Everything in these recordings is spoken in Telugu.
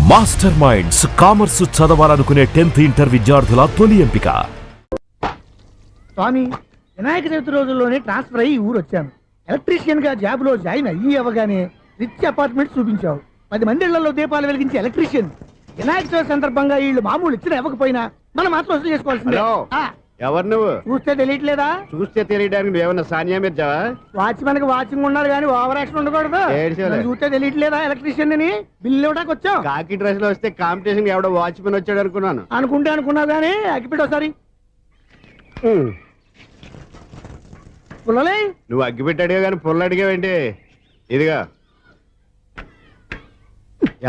మాస్టర్ మైండ్స్ కామర్స్ చదవాలనుకునే 10th ఇంటర్ విద్యార్థుల తొలి ఎంపిక. స్వామి, వినాయక చవితి రోజుల్లోనే ట్రాన్స్ఫర్ అయ్యి ఊరు వచ్చాను. ఎలక్ట్రీషియన్ గా జాబ్ లో జాయిన్ అయ్యి అవగానే రిచ్ అపార్ట్మెంట్ చూపించావు. 10 మంది ఇళ్లలో దీపాలు వెలిగించే ఎలక్ట్రీషియన్. వినాయక చవితి సందర్భంగా వీళ్ళు మామూలు ఇచ్చిన ఇవ్వకపోయినా మనం మాత్రం వసూలు చేసుకోవాల్సిందే. ఎవరు నువ్వు? చూస్తే తెలియట్లేదా? చూస్తే తెలియడానికి నువ్వేమన్నా సానియా మీర్జావా? వాచ్మెన్ కి వాచింగ్ ఉండాలి కానీ ఓవర్ యాక్షన్ ఉండకూడదు. చూస్తే తెలియట్లేదా ఎలక్ట్రీషియన్ అని? బిల్లు ఇవ్వడానికి వచ్చావు. కాకి డ్రెస్ లో వస్తే కాంపిటీషన్ ఎవడో వాచ్మెన్ వచ్చాడు అనుకున్నాను. అనుకున్నావు కానీ అగ్గిపెట్టి ఒకసారి పుల్లలే. నువ్వు అగ్గిపెట్టి అడిగా కానీ పుల్ల అడిగావేంటి? ఇదిగా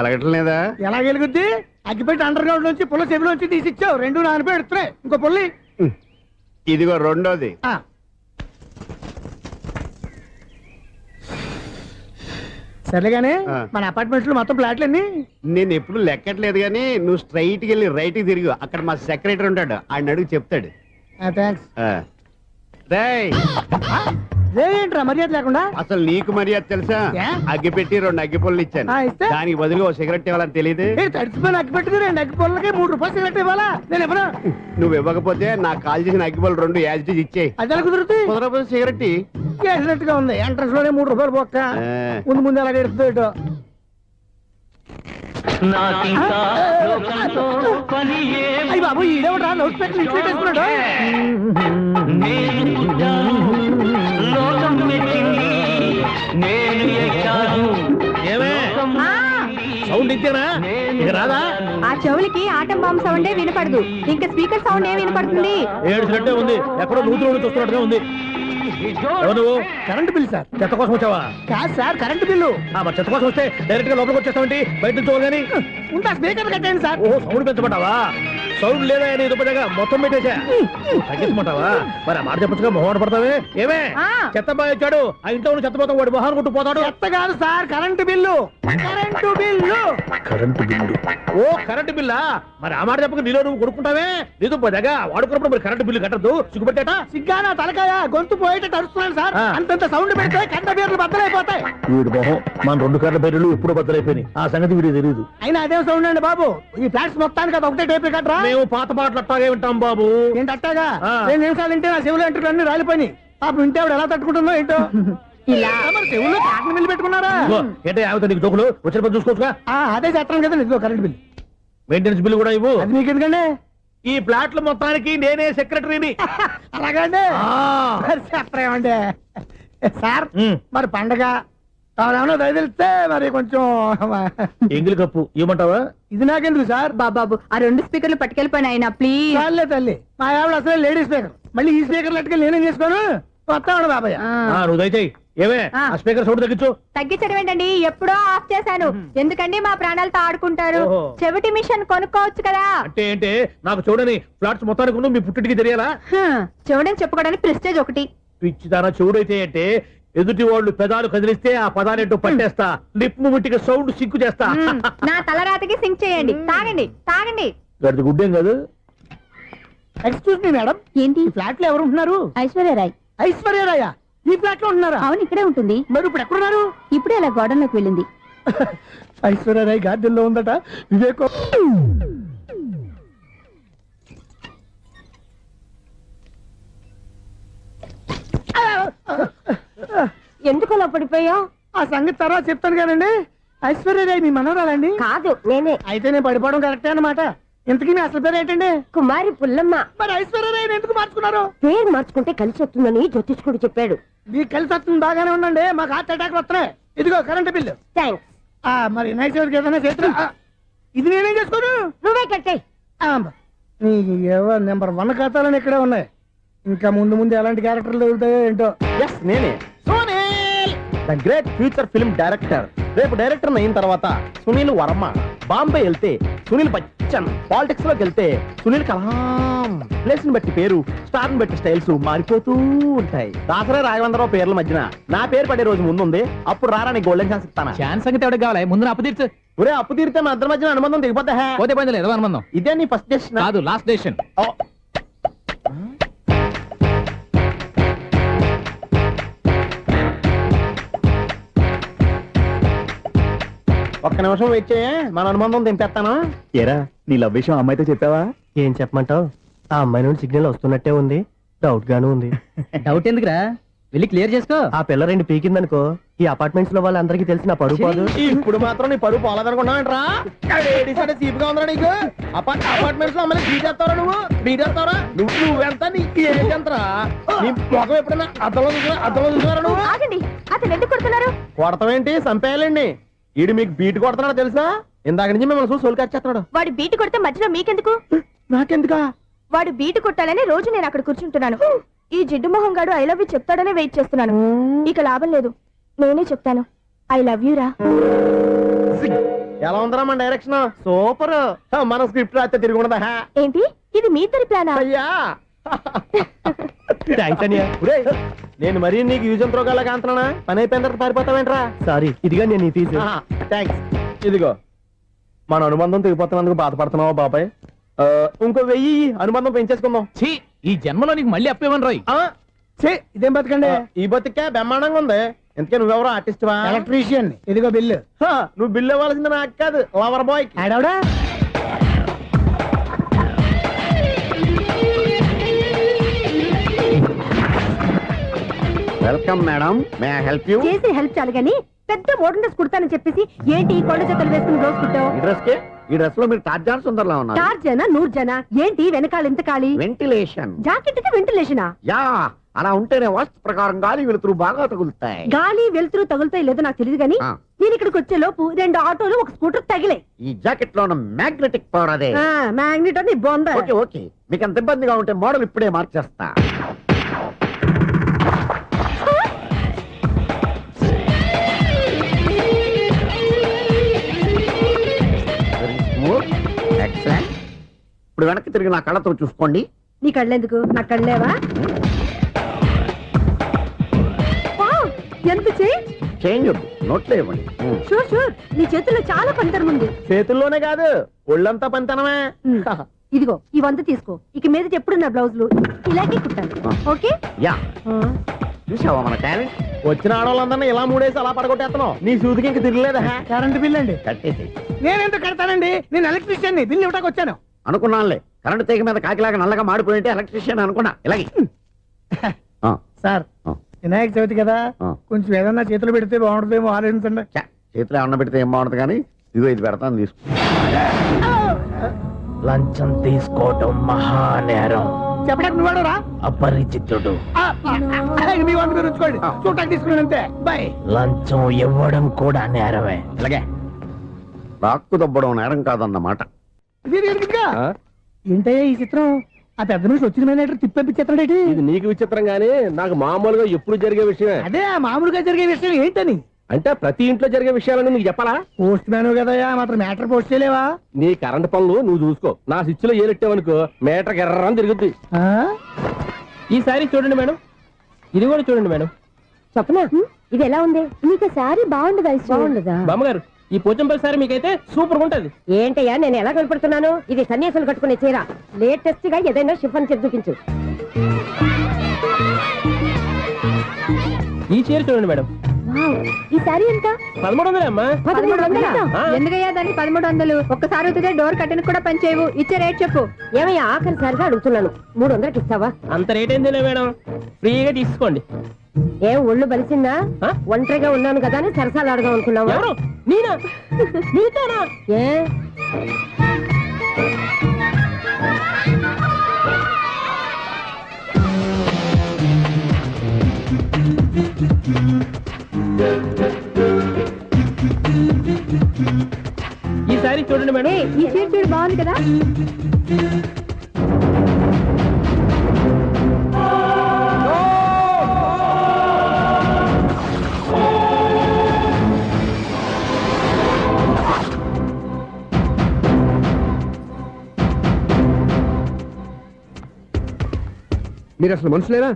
ఎలగటం లేదా? ఎలా వెలుగుద్ది? అగ్గిపెట్టి అండర్ గ్రౌండ్ నుంచి పుల్ల చెవిలోంచి తీసి ఇచ్చావు. 2 నానపై ఎడుతున్నాయి. ఇంకో పుల్లి ఇదిగో రెండోది. సరేగానే మన అపార్ట్మెంట్ లో మొత్తం ప్లాట్లు అన్ని నేను ఎప్పుడు లెక్కట్లేదు కానీ నువ్వు స్ట్రైట్ కి వెళ్ళి రైట్ కి తిరిగి అక్కడ మా సెక్రటరీ ఉంటాడు, ఆయన అడుగు చెప్తాడు. ఏంట్రా మర్యాద లేకుండా? అసలు నీకు మర్యాద తెలుసా? అగ్గి పెట్టి 2 అగ్గి పుల్లలు ఇచ్చాను, దానికి బదులు ఓ సిగరెట్ ఇవ్వాలని తెలియదు. తడిచిపోయిన అగ్గి పెట్టి 2 అగ్గి పుల్లలకి 3 రూపాయలు సిగరెట్ ఇవ్వాలా? నేను ఎవరు? నువ్వు ఇవ్వకపోతే నాకు కాల్ చేసిన అగ్గి పుల్ల 2 యాజిటీస్ ఇచ్చేయి. అది ఎలా కుదురుతుంది? కుదరపోతే సిగరెట్ వేసినట్టు గా ఉంది. ఎంట్రన్స్ లోనే 3 రూపాయలు పోక్క. ముందు ఎలా ఎడుతుంది? అయ్యి బాబు, ఈడేవడా లౌడ్ స్పీకర్ ఇన్స్టేట్ వేసుకున్నాడు? సౌండ్ ఇచ్చానా? ఇక రాదా? ఆ చెవులకి ఆటం బాంబు సౌండే వినపడదు, ఇంకా స్పీకర్ సౌండ్ ఏ వినపడుతుంది? ఏడ్చినట్టే ఉంది. ఎక్కడో నూతులు చూస్తున్నట్టుగా ఉంది. నువ్వు కరెంట్ బిల్ సార్? చెత్త కోసం వచ్చావా? కాదు సార్, కరెంట్ బిల్లు. మరి చెత్త కోసం వస్తే డైరెక్ట్ గా లోపలికి వచ్చేస్తామంటే బయట నుంచి కానీ ఉంటా. స్పీకర్ కట్టండి సార్. ఓ సౌండ్ పెంచమంటావా? సౌండ్ లేదా అని దుప్పగా మొత్తం పెట్టేసా. తగ్గించమంటావా? మరి ఆ మాట చెప్పచ్చుగా, మొహమాట పడతావే. ఏమే చెత్త బాగా వచ్చాడు, ఆ ఇంట్లో ఉన్న చెత్త పోతాం, వాడు మొహాన్ని కొట్టు పోతాడు. చెత్త కాదు sir, current bill. Current bill. Current bill. ఓ కరెంటు బిల్లా? మరి ఆ మాట చెప్పక నీలో నువ్వు కొడుకుంటావే. నీతో పోదాగా వాడుకున్నప్పుడు మరి కరెంటు బిల్లు కట్టద్దు. సిగ్గుపెట్టాట? సిగ్గానా తలకాయ? గొంతు పోయేటట్టు అరుస్తున్నాను సార్. అంతంత సౌండ్ పెడితే కంట బీర్లు బద్దలైపోతాయి. వీడు మొహం మన 2 కర్ర బీర్లు ఎప్పుడో బద్దలైపోయినాయి. ఆ సంగతి వీడికి తెలియదు. అయినా అదే సౌండ్ అండి బాబు. ఈ ఫ్లాట్స్ మొత్తానికి అది ఒకటే టేప్ కట్టరా? మేము పాత పాటలు అట్టాగే వింటాం బాబు. ఏంటి అట్టాగా? 2 నిమిషాలు వింటే నా చెవులు ఎంటర్ అన్ని రాలిపోయి. పాపం వింటే ఆవిడ ఎలా తట్టుకుంటుందో ఏంటో. ఇలా మరి చెవుల్లో కాటన్ బిల్లు పెట్టుకున్నారా? ఏంటో యావత నీకు దోకులు వచ్చిన పని చూసుకోవచ్చుగా. అదే చేస్తాను కదా. ఇదిగో కరెంట్ బిల్, మెయింటెనెన్స్ బిల్లు కూడా ఇవ్వు. అది మీకు ఎందుకండి? ఈ ప్లాట్ల మొత్తానికి నేనే సెక్రటరీని. అలాగండి. చెప్పరేమండి సార్? మరి పండగ ఏమన్నా దయదలిస్తే మరి కొంచెం ఎంగిలి కప్పు ఇవ్వమంటావా? ఇది నాకెందుకు సార్? బాబాబు, ఆ 2 స్పీకర్లు పట్టుకెళ్ళిపోయిన ఆయన ప్లీజ్. చాలే తల్లి, మా ఆవిడ అసలే లేడీ స్పీకర్. మళ్ళీ ఈ స్పీకర్ అట్టుకెళ్ళి నేనేం చేసుకోను? వస్తాడు బాబాయ్. నువ్వు దయచేయి. ఏమే ఆ స్పీకర్ సౌండ్ తగ్గించు. తగ్గించడం ఏంటండి? ఎప్పుడో ఆఫ్ చేశాను. ఎందుకండి మా ప్రాణాలతో ఆడుకుంటారు? చెవిటి మిషన్ కొనుక్కోవచ్చు కదా. అంటే ఏంటే? నాకు చూడని ఫ్లాట్స్ మొత్తానికి మీ పుట్టింటికి తెలియాలా? చెవుడని చెప్పుకోవడానికి ప్రెస్టేజ్ ఒకటి. పిచ్చిదానా చెవుడైతే అంటే ఎదుటి వాళ్ళు పెదాలు కదిలిస్తే ఆ పదాలేంటో పట్టేస్తా. లిప్ ముట్టికి సౌండ్ సింకు చేస్తా. నా తలరాతకి సింక్ చేయండి. తాగండి తాగండి. గడిది గుడ్డేం కాదు. ఎక్స్క్యూజ్ మీ మేడం, ఏంటి? ఫ్లాట్ లో ఎవరు ఉంటున్నారు? ఐశ్వర్యరాయ్. ఐశ్వర్యరాయ ఈ ఫ్లాట్ లో ఉంటున్నారా? అవును, ఇక్కడే ఉంటుంది. మరి ఇప్పుడు ఎక్కడున్నారు? ఇప్పుడే అలా గోడంలోకి వెళ్ళింది. ఐశ్వర్యరాయ్ గార్డెన్ లో ఉందట. వివేక్ ఎందుకు అలా పడిపోయావు? ఆ సంగతి తర్వాత చెప్తాను కానండి. ఐశ్వర్యరాయ్ మీ మనవరాలండి? కాదు, నేనే. అయితే నేను పడిపోవడం కరెక్టే అన్నమాట. ఇంతకీ మీ అసలు పేరు ఏంటండి? కుమారి పుల్లమ్మ. మరి ఐశ్వర్యరాయ్ ఎందుకు మార్చుకున్నారు? పేరు మార్చుకుంటే కలిసి వస్తుందని జ్యోతిష్కుడు చెప్పాడు. మీకు కలిసి వస్తుంది, బాగానే ఉండండి. మాకు హార్ట్ అటాక్ వస్తున్నాయి. ఇదిగో కరెంట్ బిల్లు. థ్యాంక్స్. మరి నైట్ ఎవరికి ఏదైనా చేతులు ఇది నేనేం చేసుకోను? నువ్వే కట్టాయి. నెంబర్ 1 ఖాతాలని ఇక్కడే ఉన్నాయి. ఇంకా ముందు ముందు ఎలాంటి క్యారెక్టర్లు దొరుకుతాయో ఏంటో. నేనే the great future film director. రేపు డైరెక్టర్ అయిన తర్వాత సునీల్ వర్మ. బాంబే వెళ్తే సునీల్ బచ్చన్. పాలిటిక్స్ లోకి వెళ్తే సునీల్ కలాం. ప్లేస్ ని బట్టి పేరు, స్టార్ ని బట్టి స్టైల్స్ మారిపోతూ ఉంటాయి. దాసరా రాఘవేంద్రరావు పేర్ల మధ్యన నా పేరు పడే రోజు ముందుంది. అప్పుడు రారా నీ గోల్డెన్ ఛాన్స్ ఇస్తానా? ఛాన్స్ సంగతి ఎవరికి కావాలి? ముందు అప్పు తీర్చు. ఒరే అప్పు తీరితే మా ఇద్దరి మధ్యన అనుబంధం దిగిపోతా. పోతే పని లేదు అనుబంధం. ఇదే నీ ఫస్ట్ డెసిషన్ కాదు, లాస్ట్ డెసిషన్. ఒక్క నిమిషం వెయిట్ చేయ మన అనుబంధం దింపేస్తాను. ఏరా నీ లవ్ విషయం అమ్మాయితో చెప్పావా? ఏం చెప్పమంటావు? ఆ అమ్మాయి నుండి సిగ్నల్ వస్తున్నట్టే ఉంది, డౌట్ గాను ఉంది. డౌట్ ఎందుకురా, వెళ్ళి క్లియర్ చేసుకో. ఆ పిల్ల రెండు పీకిందనుకో, ఈ అపార్ట్మెంట్స్ లో వాళ్ళందరికీ తెలిసిన పరుగు పోదు. ఇప్పుడు మాత్రం నీ పరుగు పోలేదనుకున్నావంటరా? సీపుగా ఉందా నీకు? అపార్ట్మెంట్స్ లో అమ్మని బీటేస్తావరా నువ్వెంత నీకు ఏంటంతరా? నీ మొఖం ఎప్పుడైనా అద్దంలో చూసారా నువ్వు? ఆగండి, అతను ఎందుకు కొడుతున్నారు? కొడతావేంటి? చంపేయాలండి. ఈడు మీకు బీట్ కొడుతున్నాడు తెలుసా? ఇందాక నుంచి మిమ్మల్ని చూసి సోలు కచ్చేస్తున్నాడు. వాడు బీటు కొడితే మధ్యలో మీకెందుకు? నాకెందుకా? వాడు బీటు కొట్టాలని రోజు నేను అక్కడ కూర్చుంటున్నాను. ఈ జిడ్డు మొహం గాడు ఐ లవ్ యూ చెప్తాడనే వెయిట్ చేస్తున్నాను. ఇక లాభం లేదు, నేనే చెప్తాను ఐ లవ్ యూ రా. ఎలా ఉందరా మన డైరెక్షన్? సూపర్. మన స్క్రిప్ట్ రాస్తే తిరిగి ఉండదా? ఏంటి ఇది మీ ఇద్దరి ప్లానా? అయ్యా థ్యాంక్స్ అనియా. నేను మరీ నీకు యూజ్ ఎంతో గలగా అంటున్నా. పని అయిపోయిన తర్వాత పారిపోతావేంట్రా? సారీ, ఇదిగా నేను ఈ ఫీజు. థ్యాంక్స్. ఇదిగో మన అనుబంధం తెగిపోతున్నందుకు బాధపడుతున్నావా బాబాయ్? ఇంకో 1000 అనుబంధం పెంచేసుకుందాం. ఛీ, ఈ జన్మలో నీకు మళ్ళీ అప్పేవన్ రాయ్. ఇదేం బతకండి? ఈ బతికే బ్రహ్మాండంగా ఉంది. ఎందుకే నువ్వెవరో ఆర్టిస్ట్ వా? ఎలక్ట్రీషియన్. ఇదిగో బిల్లు. నువ్వు బిల్లు ఇవ్వాల్సింది నాకు కాదు, లవర్ బాయ్. ఆడవడా? Welcome madam, may I help you? చేసి హెల్ప్ చాలు గాని పెద్ద మోడల్ డ్రెస్ కుడతానని చెప్పేసి ఏంటి కొండ జతలు వేసుకుని రోజు కుట్టావు? ఈ డ్రెస్ కే, ఈ డ్రెస్ లో మీరు టార్జాన్ సుందర్లా ఉన్నారు. 4 జన 100 జన ఏంటి వెనకాల ఎంత ఖాళీ? వెంటిలేషన్. జాకెట్ కి వెంటిలేషనా? యా, అలా ఉంటేనే వాస్తు ప్రకారం గాలి వెలుతురు బాగా తగులుతాయి. గాలి వెలుతురు తగులుతాయి లేదో నాకు తెలియదు గానీ ఆ. నేను ఇక్కడికి వచ్చే లోపు 2 ఆటోలు ఒక స్కూటర్ తగిలే. ఈ జాకెట్ లో ఉన్న మ్యాగ్నెటిక్ పవర్ అదే. మ్యాగ్నెట్ అని బొంద. ఓకే ఓకే, మీకు అంత ఇబ్బందిగా ఉంటే మోడల్ ఇప్పుడే మార్చేస్తా. ఎక్సలెంట్. ఇప్పుడు వెనక్కి తిరిగి నా కళ్ళతో చూసుకోండి. నీ కళ్ళెందుకు? నా కళ్ళేవా? వావ్, ఎంత చేంజ్. చేంజ్ వద్దు, నోట్లో ఇవ్వండి. షూర్ షూర్, నీ చేతుల్లో చాలా పంతరం ఉంది. చేతుల్లోనే కాదు, ఒళ్ళంతా పంతనమే. ఇదిగో ఈ 100 తీసుకో. ఇక మీద ఎప్పుడు నా బ్లౌజులు ఇలాగే కుట్టాను. ఓకే? యా, చూసావా మన టాలెంట్? వచ్చిన ఆడవాళ్ళందరినీ ఇలా మూడేసి అలా పడగొట్టేస్తున్నావు. నీ సూదికి ఇంక తిరగలేదా? కరెంట్ బిల్ అండి. కట్టేసి నేనెందుకు కడతానండి? నేను ఎలక్ట్రీషియన్. బిల్ ఇవ్వడానికి వచ్చాను. అనుకున్నానులే, కరెంట్ తీగ మీద కాకిలాగా నల్లగా మాడిపోయింటే ఎలక్ట్రీషియన్ అనుకున్నా. ఇలాగే సార్, వినాయక చవితి కదా, కొంచెం ఏదన్నా చేతులు పెడితే బాగుంటుందేమో ఆలోచించండి. చేతిలో అన్న పెడితే ఏం బాగుంటుంది కానీ ఇదిగో ఇది పెడతాను, తీసుకో. లంచం తీసుకోవటం మహానేరం. చెప్పడానికి నువ్వు రా. అపరిచితుడు. మీ వంద మీరు ఉంచుకోండి, చూడటానికి తీసుకున్నాను అంతే. బాయ్. లంచం ఇవ్వడం కూడా నేరమే. ఇలాగే రాక్కు దబ్బడం నేరం కాదన్నమాట. ఏంటయ్యా ఈ చిత్రం? ఆ పెద్ద నుంచి వచ్చిన మేనేటర్ తిప్పించేస్తున్నాడు. ఇది నీకు విచిత్రం గానీ నాకు మామూలుగా ఎప్పుడు జరిగే విషయమే. అదే మామూలుగా జరిగే విషయం ఏంటని? అంటే ప్రతి ఇంట్లో జరిగే విషయాలను నీకు చెప్పాలా? పోస్ట్ మ్యాన్ కదయ్యా, మాత్రం మ్యాటర్ పోస్ట్ చేయలేవా? నీ కరెంట్ పనులు నువ్వు చూసుకో. నా స్విచ్ లో ఏలెట్టావనుకో మీటర్ ఎర్రని తిరుగుద్ది. ఈసారి చూడండి మేడం, ఇది కూడా చూడండి మేడం. చెప్పనా? ఇది ఎలా ఉంది? నీకు సారీ బాగుండదా? బాగుండదా? బామ్మగారు, ఈ పోచంపల్లి సారీ మీకైతే సూపర్ ఉంటుంది. ఏంటయ్యా నేను ఎలా కనపడుతున్నాను? ఇది సన్యాసులు కట్టుకునే చీర. లేటెస్ట్ గా ఏదైనా షిఫన్ చేసి చూపించు. ఈ చీర చూడండి మేడం. ఈ సారీ ఎంత? 1300 అమ్మా. 1300? ఎందుకయ్యా దానికి 1300? ఒక్కసారి వచ్చితే డోర్ కట్టిన కూడా పనిచేయవు. ఇచ్చే రేట్ చెప్పు. ఏమయ్యా ఆఖరిసారిగా అడుగుతున్నాను, 300కి ఇస్తావా? అంత రేట్ ఏంది మేడం, ఫ్రీగా తీసుకోండి. ఏం ఒళ్ళు బలిసిందా? ఒంటరిగా ఉన్నాను కదా అని సరసాలు అడగా అనుకున్నావా? ఎవరు? నేనా? నీతోనా? ఏ ఈ సారీ చూడండి మేడం. ఈ చీర చూడు, బాగుంది కదా? మీరు అసలు మనుషులేనా?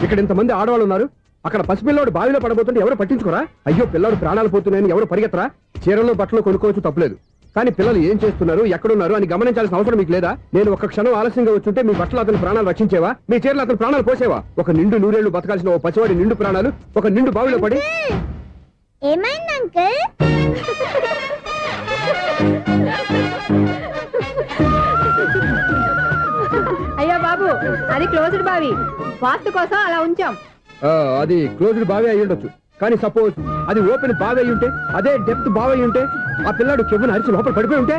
ఇక్కడ ఇంతమంది ఆడవాళ్ళు ఉన్నారు, అక్కడ పసిపిల్లాడు బావిలో పడబోతుంటే ఎవరు పట్టించుకోరా? అయ్యో పిల్లాడు ప్రాణాలు పోతున్నాయని ఎవరు పరిగెత్తరా? చీరలు బట్టలు కొనుక్కోవచ్చు, తప్పులేదు. కానీ పిల్లలు ఏం చేస్తున్నారు, ఎక్కడున్నారు అని గమనించాల్సిన అవసరం మీకు లేదా? నేను ఒక క్షణం ఆలస్యంగా వచ్చుంటే మీ బట్టలు అతని ప్రాణాలు రక్షించేవా? మీ చీరలు అతని ప్రాణాలు పోసేవా? ఒక నిండు 100 ఏళ్లు బతకాల్సిన ఓ పసివాడి నిండు ప్రాణాలు ఒక నిండు బావిలో పడి. ఏమైంది అంకుల్? అది క్లోజ్డ్ బావి వాస్తు కోసం అలా ఉంచాం. అది క్లోజ్డ్ బావి అయి ఉండొచ్చు, కానీ సపోజ్ అది ఓపెన్ బావి అయి ఉంటే, అదే డెప్త్ బావి అయి ఉంటే, ఆ పిల్లాడు కెవ్వున అరిచి లోపల పడిపోయి ఉంటే,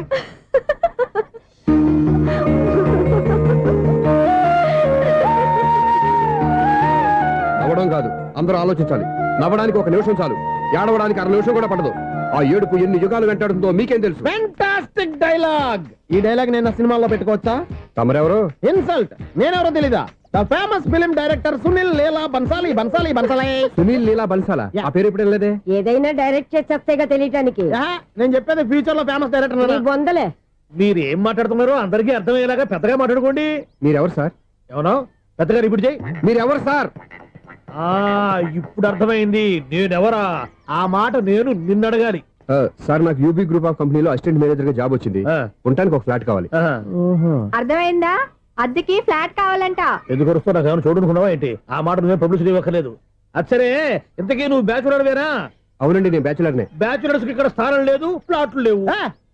నవ్వడం కాదు, అందరూ ఆలోచించాలి. నవ్వడానికి 1 నిమిషం చాలు, ఏడవడానికి 1/2 నిమిషం కూడా పడదు. ఆ ఏడుపు ఎన్ని యుగాలు వెంటాడుతుందో మీకేం తెలుసు? Fantastic dialogue. ఈ డైలాగ్ నేను సినిమాలో పెట్టుకోవచ్చా? తమరెవరు? ఇన్సల్ట్. నేనెవరో తెలీదా? The famous film director Sunil Leela Bansali. Sunil Leela బన్సాలా? ఆ పేరు ఇప్పుడు లేదే. ఏదైనా డైరెక్ట్ చేసి వస్తేగా తెలియటానికి. నేను చెప్పేది ఫ్యూచర్ లో ఫేమస్ డైరెక్టర్. బొందలే. మీరు ఏం మాట్లాడుతున్నారో అందరికీ అర్థమయ్యేలాగా పెద్దగా మాట్లాడుకోండి. మీరెవరు సార్? ఏమన్నా పెద్దగా రిపీట్ చేయి. మీరెవరు సార్? ఇప్పుడు అర్థమైంది నేనెవరా. ఆ మాట నేను నిన్ను అడగాలి. సార్, నాకు యూబీ గ్రూప్ ఆఫ్ కంపెనీలో అసిస్టెంట్ మేనేజర్ గా జాబ్ వచ్చింది. ఉండటానికి ఒక ఫ్లాట్ కావాలి. అర్థమైందా? అద్దెకి ఫ్లాట్ కావాలంట. ఎందుకు వస్తా నాకు ఏమైనా చూడనుకున్నావా ఏంటి? ఆ మాట నువ్వే పబ్లిసిటీ ఇవ్వక్కర్లేదు. అచ్చరే, ఇంతకీ నువ్వు బ్యాచులర్ వేరా? అవునండి, నేను బ్యాచులర్నే. బ్యాచులర్స్ కి ఇక్కడ స్థానం లేదు, ప్లాట్లు లేవు.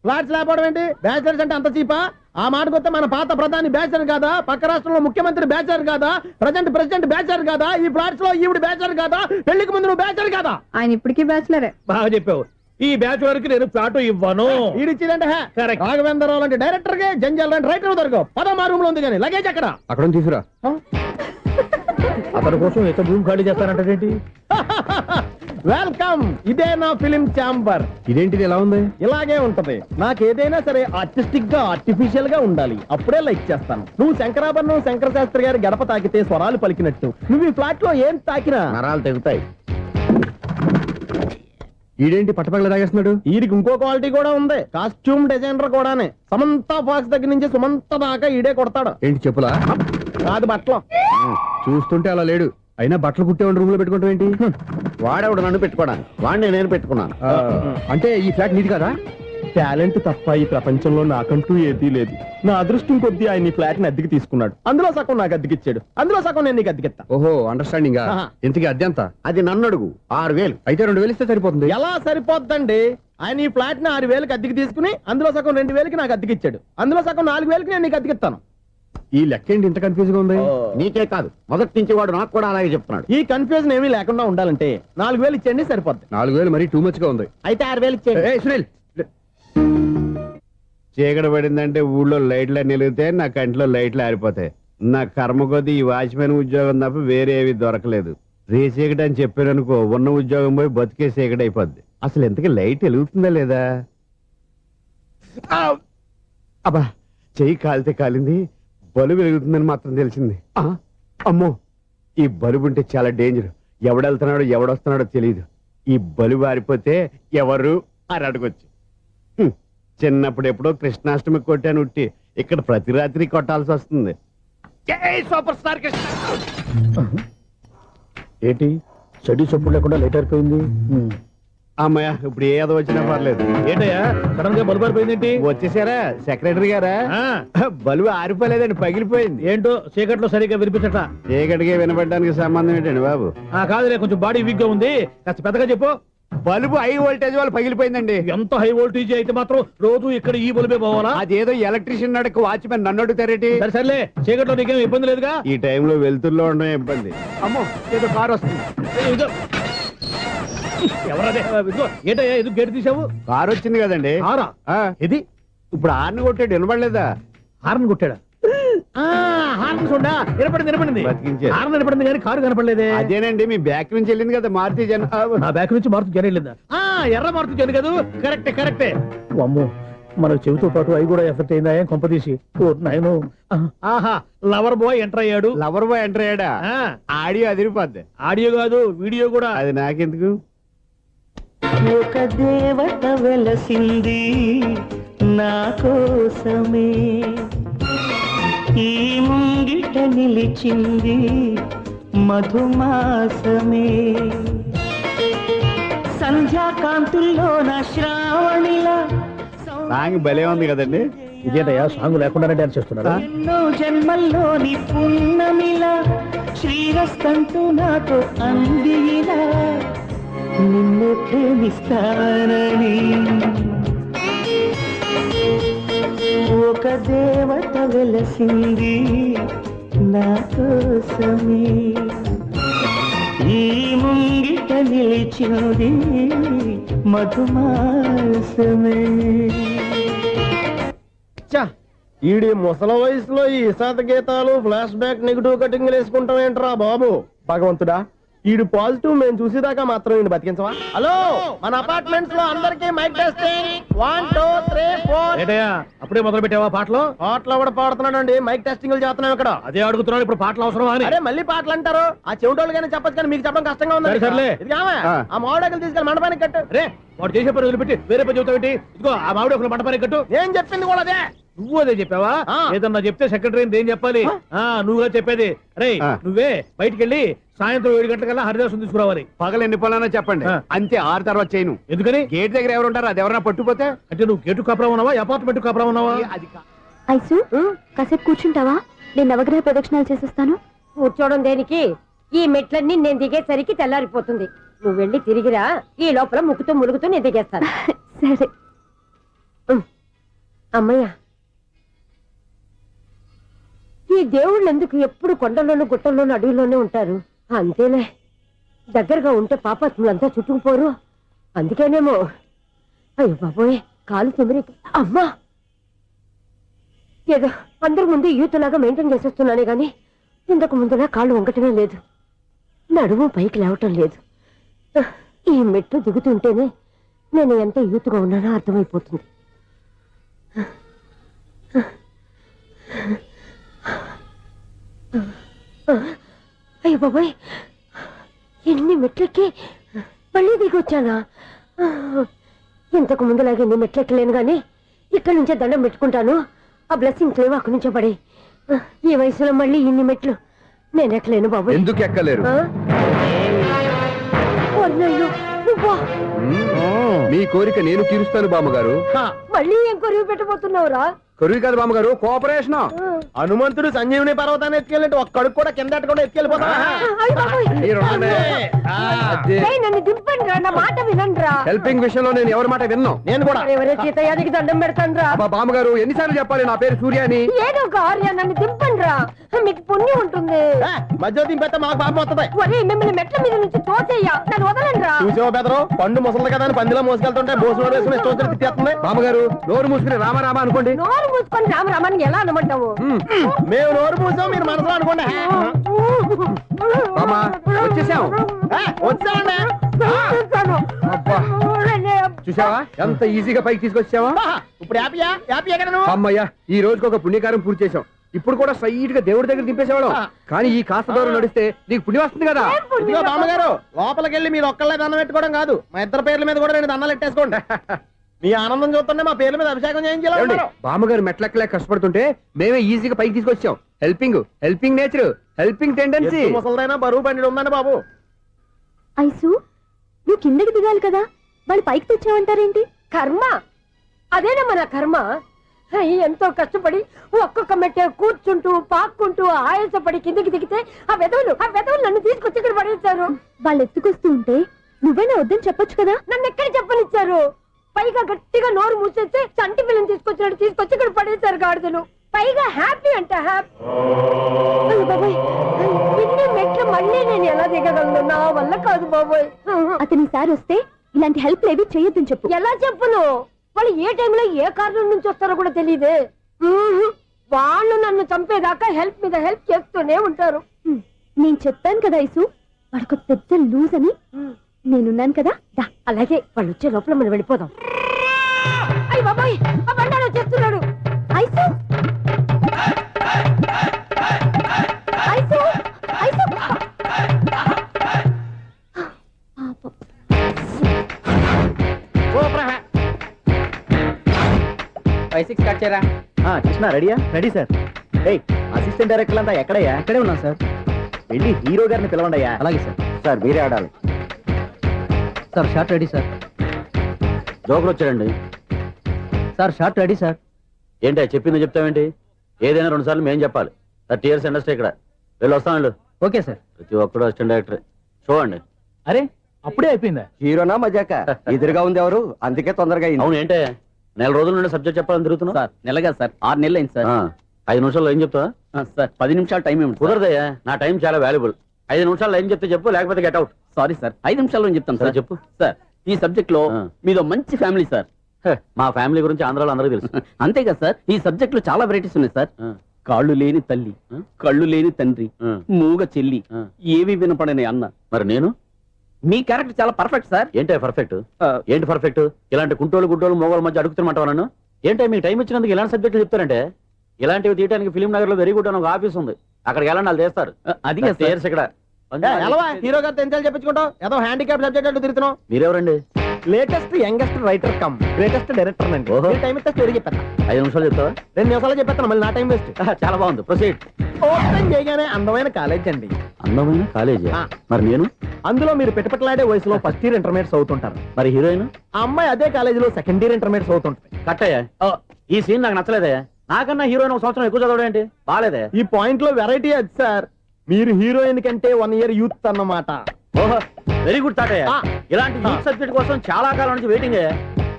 ఫ్లాట్స్ లేకపోవడం ఏంటి? బ్యాచిలర్స్ అంటే అంత చీపా? ఆ మాటకొస్తే మన పాత ప్రధాని బ్యాచర్ కాదా? పక్క రాష్ట్రంలో ముఖ్యమంత్రి బ్యాచర్ కాదా? ప్రెసిడెంట్ బ్యాచర్ కాదా? ఈ ఫ్లాట్స్ లో ఈవిడ బ్యాచర్ కాదా? పెళ్లికి ముందు నువ్వు బ్యాచర్ కాదా? ఆయన ఇప్పటికీ బ్యాచులరే. బాగా చెప్పావు. ఈ బ్యాచులర్ కి నేను ప్లాట్ ఇవ్వను. ఈడిచ్చిందంటే రాఘవేంద్రరావు లాంటి డైరెక్టర్ కి జంజల్ లాంటి రైటర్ దొరకవు. 10వ రూమ్ లో ఉంది కానీ లగేజ్ అక్కడ. అక్కడ తీసుకురా. అతని కోసం ఎంత భూమి ఖాళీ చేస్తానంటే వెల్కమ్. ఇదే నా ఫిలిం ఛాంబర్. ఇదేంటిది ఎలా ఉంది? ఇలాగే ఉంటది. నాకు ఏదైనా సరే ఆర్టిస్టిక్ గా ఆర్టిఫిషియల్ గా ఉండాలి, అప్పుడే లైక్ చేస్తాను. నువ్వు శంకరాభరణం శంకర శాస్త్రి గారి గడప తాకితే స్వరాలు పలికినట్టు నువ్వు ఈ ఫ్లాట్ లో ఏం తాకినా నరాలు తెగుతాయి. ఈడేంటి పట్టపగల తాగేస్తున్నాడు? వీడికి ఇంకో క్వాలిటీ కూడా ఉంది. కాస్ట్యూమ్ డిజైనర్ కూడానే. సమంత ఫాక్స్ దగ్గర నుంచి సుమంత దాకా ఈడే కొడతాడు. ఏంటి చెప్పులా? కాదు, బట్టలు. చూస్తుంటే అలా లేడు. అయినా బట్టలు కుట్టేవాడి రూమ్ లో పెట్టుకుంటాం ఏంటి? వాడేవాడు నన్ను పెట్టుకోవడానికి, వాడిని నేను పెట్టుకున్నాను. అంటే ఈ ఫ్లాట్ నీది కదా? టాలెంట్ తప్ప ఈ ప్రపంచంలో నాకంటూ ఏదీ లేదు. నా అదృష్టం కొద్దీ ఆయన ఈ ఫ్లాట్ ని అద్దెకి తీసుకున్నాడు. అందులో సగం నాకు అద్దెకిచ్చాడు, అందులో సగం నేను నీకు అద్దెకిస్తా. ఓహో, అండర్స్టాండింగ్. ఇంతకీ అద్దె ఎంత? అది నన్ను అడుగు. 6000. అయితే 2000 ఇస్తే సరిపోతుంది. ఎలా సరిపోద్దండి? ఆయన ఈ ఫ్లాట్ ని 6000కి అద్దెకి తీసుకుని అందులో సగం 2000కి నాకు అద్దెకిచ్చాడు, అందులో సగం 4000కి నేను నీకు అద్దెకిస్తాను. ఈ లెక్క ఏంటి ఇంత కన్ఫ్యూజ్ గా ఉంది? నీకే కాదు, మొదటి నుంచి వాడు నాకు కూడా అలాగే చెప్తున్నాడు. ఈ కన్ఫ్యూజన్ ఏమీ లేకుండా ఉండాలంటే 4000 ఇచ్చేయండి, సరిపోద్ది. 4000 మరీ టూ మచ్ గా ఉంది. అయితే 6000 ఇచ్చేయండి. ఏయ్ సునీల్, చీకటి పడిందంటే ఊళ్ళో లైట్లు నిలిగితే నా కంటిలో లైట్లు ఆరిపోతాయి. నా కర్మ కొద్దీ ఈ వాచ్మెన్ ఉద్యోగం తప్ప వేరే ఏవి దొరకలేదు. రేసీకటి అని చెప్పారనుకో, ఉన్న ఉద్యోగం పోయి బతికే చీకటి అయిపోద్ది. అసలు ఎంతకీ లైట్ వెలుగుతుందా లేదా? అబ్బా, చెయ్యి కాలితే కాలింది, బలుబు వెలుగుతుందని మాత్రం తెలిసింది. అమ్మో, ఈ బలుబు ఉంటే చాలా డేంజర్. ఎవడెళ్తున్నాడో ఎవడొస్తున్నాడో తెలియదు. ఈ బలుబు ఆరిపోతే ఎవరు అని అడగొచ్చు. చిన్నప్పుడు ఎప్పుడో కృష్ణాష్టమి కొట్టాను ఉట్టి, ఇక్కడ ప్రతి రాత్రి కొట్టాల్సి వస్తుంది. Super star Krishna. ఏంటి చెడు చప్పుడు లేకుండా లేట్ అయిపోయింది? అమ్మయ్య, ఇప్పుడు ఏదో వచ్చినా పర్లేదు. ఏంటయ్యా సడన్ గా బల్బు అయిపోయింది ఏంటి? వచ్చేసారా సెక్రటరీ గారా? బలుబు ఆరిపోలేదండి, పగిలిపోయింది. ఏంటో చీకట్లో సరిగ్గా వినిపించట. చీకటికి వినపడడానికి సంబంధం ఏంటండి బాబు? కాదులే, కొంచెం బాడీ వీక్ గా ఉంది, కాస్త పెద్దగా చెప్పు. బల్బు హై వోల్టేజ్ వాళ్ళు పగిలిపోయిందండి. ఎంత హై వోల్టేజ్ అయితే మాత్రం రోజు ఇక్కడ ఈ బల్బే పోవాలా? అదేదో ఎలక్ట్రీషియన్ నడక వాచ్మెన్ నన్ను అడుగుతారేటి? సరే సర్లే, చీకట్లో నీకేం ఇబ్బంది లేదుగా? ఈ టైంలో వెళ్తుల్లో ఉండడం ఇబ్బంది. అమ్మో, ఏదో కారు వస్తుంది. ఇదిగో. ఎవరదే? ఇదిగో, ఏంటయ్యా ఎందుకు గేట్ తీసావు? కారు వచ్చింది కదండి. కారా? ఇది ఇప్పుడు ఆర్ని కొట్టాడు, వినపడలేదా? హార్న్ కొట్టాడా? హార్న్ చూడా వినపడింది. బతికించాడు. హార్న్ వినపడింది కానీ కారు కనపడలేదే. అదేనండి, మీ బ్యాక్ నుంచి వెళ్ళింది కదా మారుతి జన. నా బ్యాక్ నుంచి మారుతు జన వెళ్ళిందా? ఎర్ర మారుతు జన కదా? కరెక్టే. అమ్మో, మన చెవితో పాటు అవి కూడా ఎఫెక్ట్ అయిందా కొంపదీసి? నాయను. ఆహా, లవర్ బాయ్ ఎంటర్ అయ్యాడు. లవర్ బాయ్ ఎంటర్ అయ్యాడా? ఆడియో అదిరిపోద్ది. ఆడియో కాదు, వీడియో కూడా. అది నాకెందుకు? ఒక దేవత వెలసింది నా కోసమే, ఈ ముంగిట నిలిచింది మధుమాసమే, సంధ్యాకాంతుల్లో నా శ్రావణిలా సాంగ్ భలే ఉంది కదండి. ఇదేంటయ్యా సాంగ్ లేకుండానే డాన్స్ చేస్తున్నారా? ఎన్నో జన్మల్లోని పున్నమిలా శ్రీరస్తంటూ నాతో అందిలా నిన్ను ప్రేమిస్తానని, ఒక దేవత వెలసింది నా కోసమే ఈ ముంగిట నిలిచింది మధుమాసమే. ఈడి ముసలి వయసులో ఈ ఇసాత గీతాలు ఫ్లాష్ బ్యాక్ నెగిటివ్ కటింగ్ వేసుకుంటాం ఏంట్రా బాబు. భగవంతుడా, ఈడు పాజిటివ్ మేము చూసేదాకా మాత్రం ఈయన బతికించవా. హలో, మన అపార్ట్మెంట్స్ లో అందరికీ మైక్ టెస్టింగ్ 1 2 3 4. ఏంటయ్యా అప్పుడే మొదలు పెట్టావా పాటలు? పాటలు కూడా పాడుతున్నాడు అండి, మైక్ టెస్టింగ్ చేస్తున్నాం ఇక్కడ. అదే అడుగుతున్నాడు, ఇప్పుడు పాటలు అవసరమా అని. అరే మళ్ళీ పాటలు అంటారు, ఆ చెవిటోళ్ళు కానీ చెప్పచ్చు కానీ మీకు చెప్పడం కష్టంగా ఉంది. సర్లే. ఇది కావా, ఆ మామిడాకులు తీసుకెళ్ళి మండపానికి కట్టు. రే వాడు చేసే పని వదిలిపెట్టి వేరే పని చెబుతావు ఏంటి? ఇదిగో ఆ మామిడి ఒకరు మంటపానికి కట్టు. ఏం చెప్పింది కూడా అదే. నువ్వు అదే చెప్పావా? ఆ. ఏదన్నా చెప్తే సెక్రటరీ ఏం చెప్పాలి? నువ్వుగా చెప్పేది. రే ఆ. నువ్వే బయటికి వెళ్ళి సాయంత్రం 7 గంటలకల్లా హరిదాసు తీసుకురావాలి. పగలు ఎన్ని పనులన్నా చెప్పండి, ఆ. అంతే. 6 తర్వాత చేయను. ఎందుకని? గేట్ దగ్గర ఎవరు ఉంటారు, అది ఎవరన్నా పట్టుపోతే అంటే నువ్వు గేటు కాపురా ఉన్నావా, అపార్ట్మెంట్ కాపురా ఉన్నావా? అది ఐసు కాసేపు కూర్చుంటావా? నేను నవగ్రహ ప్రదక్షిణాలు చేసేస్తాను. కూర్చోవడం దేనికి? ఈ మెట్లన్నీ నేను దిగేసరికి తెల్లారిపోతుంది. నువ్వు వెళ్ళి తిరిగిరా, ఈ లోపల ముక్కుతూ ములుగుతూ నేను దిగేస్తాను. సరే. అమ్మయ్య, ఈ దేవుళ్ళు ఎందుకు ఎప్పుడు కొండల్లోనూ గుట్టల్లోనూ అడవిలోనే ఉంటారు? అంతేలే, దగ్గరగా ఉంటే పాపాత్ములంతా చుట్టుకుపోరు. అందుకేనేమో. అయ్యో బాబోయ్, కాలు తిమిరి. అమ్మా, ఏదో అందరి ముందు యూత్లాగా మెయింటైన్ చేసేస్తున్నానే గాని ఇంతకు ముందులా కాళ్ళు వంకటమే లేదు, నడుము పైకి లేవటం లేదు. ఈ మెట్లు దిగుతుంటేనే నేను ఎంత యూత్గా ఉన్నానో అర్థమైపోతుంది. అయ్యో బాబాయ్, ఎన్ని మెట్లెక్కి మళ్ళీ దిగొచ్చానా? ఇంతకు ముందులాగే ఎన్ని మెట్లెక్కలేను గాని ఇక్కడి నుంచే దండం పెట్టుకుంటాను. ఆ బ్లెస్సింగ్స్ లేవు అక్కడి నుంచే పడే. ఈ వయసులో మళ్ళీ ఇన్ని మెట్లు నేను ఎక్కలేను బాబాయ్. ఎందుకు ఎక్కలేరు? అయ్యో, నువ్వా? మీ కోరిక నేను తీరుస్తాను బామ్మగారు. మళ్ళీ ఏం కొరివి పెట్టబోతున్నావురా? కొరువు కాదు బామ్మగారు, కోఆపరేషన్. హనుమంతుడు సంజీవుని పర్వతాన్ని ఎత్తుకెళ్ళి ఒక్క కడుపు కూడా కింద ఎట్టకుండా ఎత్తుకెళ్ళిపోతా. అయ్య బాబోయ్. ఏయ్, నన్ను దింపండి రా, నా మాట వినండి రా. హెల్పింగ్ విషయంలో నేను ఎవరి మాట విన్నాను. నేను కూడా. ఎవరే సీతయ్యానికి దండం పెడతాను రా. అబ్బా బామ్మగారు, ఎన్నిసార్లు చెప్పాలి నా పేరు సూర్య అని? ఏదో ఒక ఆర్య, నన్ను దింపండి రా, మీకు పుణ్యం ఉంటుంది. మధ్య దింపేస్తే మాకు పాపం వస్తుంది. ఒరే, మిమ్మల్ని మెట్ల మీద నుంచి తోసేయ్యా, నన్ను వదలండి రా. చూసావా బెదరు, పండు ముసలి కదా అని పందిలో మోసుకెళ్తుంటే బోసు వేసుకుని ఇష్టం తిట్టేస్తుంది. బామ్మగారు, నోరు మూసుకుని రామారామ అనుకోండి. నోరు మూసుకొని రామరామాన్ని ఎలా అనమంటావు? మేము నోరు పూసాం, మీరు మనసులో అనుకోండి. బామ్మ, వచ్చేసాం. వచ్చామండి. అబ్బా, చూసావా ఎంత ఈజీగా పైకి తీసుకొచ్చావా? ఇప్పుడు హ్యాపీయా? హ్యాపీ ఎక్కడ నువ్వు? అమ్మయ్యా, ఈ రోజుకి ఒక పుణ్యకారం పూర్తి చేసాం. ఇప్పుడు కూడా స్ట్రైట్ గా దేవుడి దగ్గర దింపేసేవాడు. కానీ ఈ కాస్త దూరం నడిస్తే నీకు పుణ్యం వస్తుంది కదా. ఇదిగో బామ్మగారు, లోపలికి వెళ్ళి మీరు ఒక్కళ్ళే దండం పెట్టుకోవడం కాదు, మా ఇద్దరు పేర్ల మీద కూడా 2 దండాలు ఎట్టేసుకోండి. మీ ఆనందం చూస్తుంటే మా పేర్ల మీద అభిషేకం చేయించాలి. బామ్మగారు మెట్లెక్కలే కష్టపడుతుంటే మేమే ఈజీగా పైకి తీసుకొచ్చాం. Helping nature, helping tendency. ముసలిదైనా బరువు బండి ఉందండి బాబు. ఐసు నువ్వు కిందకి దిగాలి కదా, వాళ్ళు పైకి తెచ్చావంటారేంటి? కర్మ, అదేనమ్మా నా కర్మ. ఎంతో కష్టపడి ఒక్కొక్క మెట్టే కూర్చుంటూ పాక్కుంటూ ఆయాసపడి కిందకి దిగితే ఆ వెధవులు నన్ను తీసుకొచ్చి ఇక్కడ పడేశారు. వాళ్ళు ఎత్తుకొస్తూ ఉంటే నువ్వేనా వద్దని చెప్పొచ్చు కదా. నన్ను ఎక్కడ చెప్పనిచ్చారు? పైగా గట్టిగా నోరు మూసేస్తే చంటి పిల్లని తీసుకొచ్చినట్టు తీసుకొచ్చి ఇక్కడ పడేశారు గాడిదలు. పైగా హ్యాపీ అంటే హ్యాపీ. బాబోయ్, ఇన్ని మెట్లు మళ్ళీ నేను ఎలా దిగగలను? నా వల్ల కాదు బాబోయ్. అతని సారి వస్తే ఇలాంటి హెల్ప్ లేవి చేయొద్దని చెప్పు. ఎలా చెప్పును? వాళ్ళు ఏ టైంలో ఏ కారణం నుంచి వస్తారో కూడా తెలియదే. వాళ్ళు నన్ను చంపేదాకా హెల్ప్ మీద హెల్ప్ చేస్తూనే ఉంటారు. నేను చెప్పాను కదా ఐసు, వాడొక పెద్ద లూజ్ అని. నేనున్నాను కదా. దా, అలాగే వాళ్ళు వచ్చే లోపల మనం వెళ్ళిపోదాం. అయ్య బాబాయ్, ఆ బండారు వచ్చేస్తున్నాడు. ఐసు ఐసు ఐసు స్టార్ట్ చేయరా? కృష్ణ రెడీయా? Ready sir. అసిస్టెంట్ డైరెక్టర్ అంతా ఎక్కడయ్యా? ఇక్కడే ఉన్నాం సార్. వెళ్ళి హీరో గారిని పిలవండి అయ్యా. అలాగే సార్. సార్ మీరే ఆడాలి. Sir shot ready sir. Joker వచ్చాడండి. Sir shot ready sir. ఏంటి చెప్పింది చెప్తావేంటి? ఏదైనా 2 సార్లు మేము చెప్పాలి. 30 years ఇండస్ట్రీ ఇక్కడ. వెళ్ళి వస్తాను. Okay sir. ప్రతి ఒక్కడు అసిస్టెంట్ డైరెక్టర్. చూడండి. అరే అప్పుడే అయిపోయిందా? హీరోనా మజాక? ఎదురుగా ఉంది ఎవరు, అందుకే తొందరగా. అవును, ఏంటే 4 రోజుల నుండి సబ్జెక్ట్ చెప్పాలని తిరుగుతున్నా? సార్ నెల కాదు సార్, 6 నెలలు అయింది సార్. 5 నిమిషాల్లో ఏం చెప్తావా? సార్ 10 నిమిషాలు టైం ఏమిటి కుదరదయ్యా, నా టైం చాలా వాల్యుబుల్. 5 నిమిషాల్లో ఏం చెప్తే చెప్పు, లేకపోతే గెట్ అవుట్. సారీ సార్ 5 నిమిషాల్లో చెప్తాను సరే సార్. చెప్పు. సార్ ఈ సబ్జెక్ట్ లో ఆ. మీదో మంచి ఫ్యామిలీ సార్. మా ఫ్యామిలీ గురించి ఆంధ్రాలో అందరికీ తెలుసు. అంతేగా సార్, ఈ సబ్జెక్ట్ లో చాలా వెరైటీస్ ఉన్నాయి సార్. ఆ, కాళ్ళు లేని తల్లి, ఆ. కళ్ళు లేని తండ్రి, ఆ, మూగ చెల్లి, ఆ. ఏవి వినపడని అన్న. మరి నేను మీ క్యారెక్టర్ చాలా పర్ఫెక్ట్ సార్. ఏంటే పర్ఫెక్ట్? ఏంటి పర్ఫెక్ట్? ఇలాంటి కుంటోలు గుడ్డోలు మోగోళ్ళ మధ్య అడుగుతున్నమాట నన్ను. ఏంటంటే మీకు టైం ఇచ్చినందుకు ఇలాంటి సబ్జెక్టులు చెప్తారంటే, ఇలాంటివి తీయడానికి ఫిలిం నగర్ లో వెరీ గుడ్ అని ఒక ఆఫీస్ ఉంది, అక్కడికి వెళ్ళండి, వాళ్ళు చేస్తారు. అది కాదు సార్. Theatres ఇక్కడ హీరో గారితో ఎంత చెప్పించుకుంటావు? ఏదో హ్యాండిక్యాప్ సబ్జెక్ట్ అంటూ తిరుగుతున్నావు. మీరెవరండి? Latest youngest writer cum greatest director అండి. ఓహో. టైం ఇస్తే స్టోరీ చెప్పేస్తా. 5 నిమిషాలు చెప్తావా? 2 నిమిషాలు చెప్పేస్తాను, మళ్ళీ నా టైం వేస్ట్. చాలా బాగుంది, ప్రొసీడ్. ఓపెన్ చేయగానే అందమైన కాలేజ్ అండి. అందమైన కాలేజీ. ఆ. మరి నేను? అందులో మీరు పెట్టుపట్లాడే వయసులో ఫస్ట్ ఇయర్ ఇంటర్మీడియట్స్ అవుతుంటారు. మరి హీరోయిన్? ఆ అమ్మాయి అదే కాలేజీలో సెకండ్ ఇయర్ ఇంటర్మీడియట్స్ అవుతుంటది. కట్టయ్యా, ఈ సీన్ నాకు నచ్చలేదయ్యా. నాకన్నా హీరోయిన్ 1 సంవత్సరం ఎక్కువ చదవడం ఏంటి? బాగాలేదే. ఈ పాయింట్ లో వెరైటీ అది సార్. మీరు హీరోయిన్ కంటే 1 ఇయర్ యూత్ అన్నమాట. ఓహో, వెరీ గుడ్ థాట్ అయ్యా. ఆ. ఇలాంటి యూత్ సబ్జెక్ట్ కోసం చాలా కాలం నుంచి వెయిటింగ్.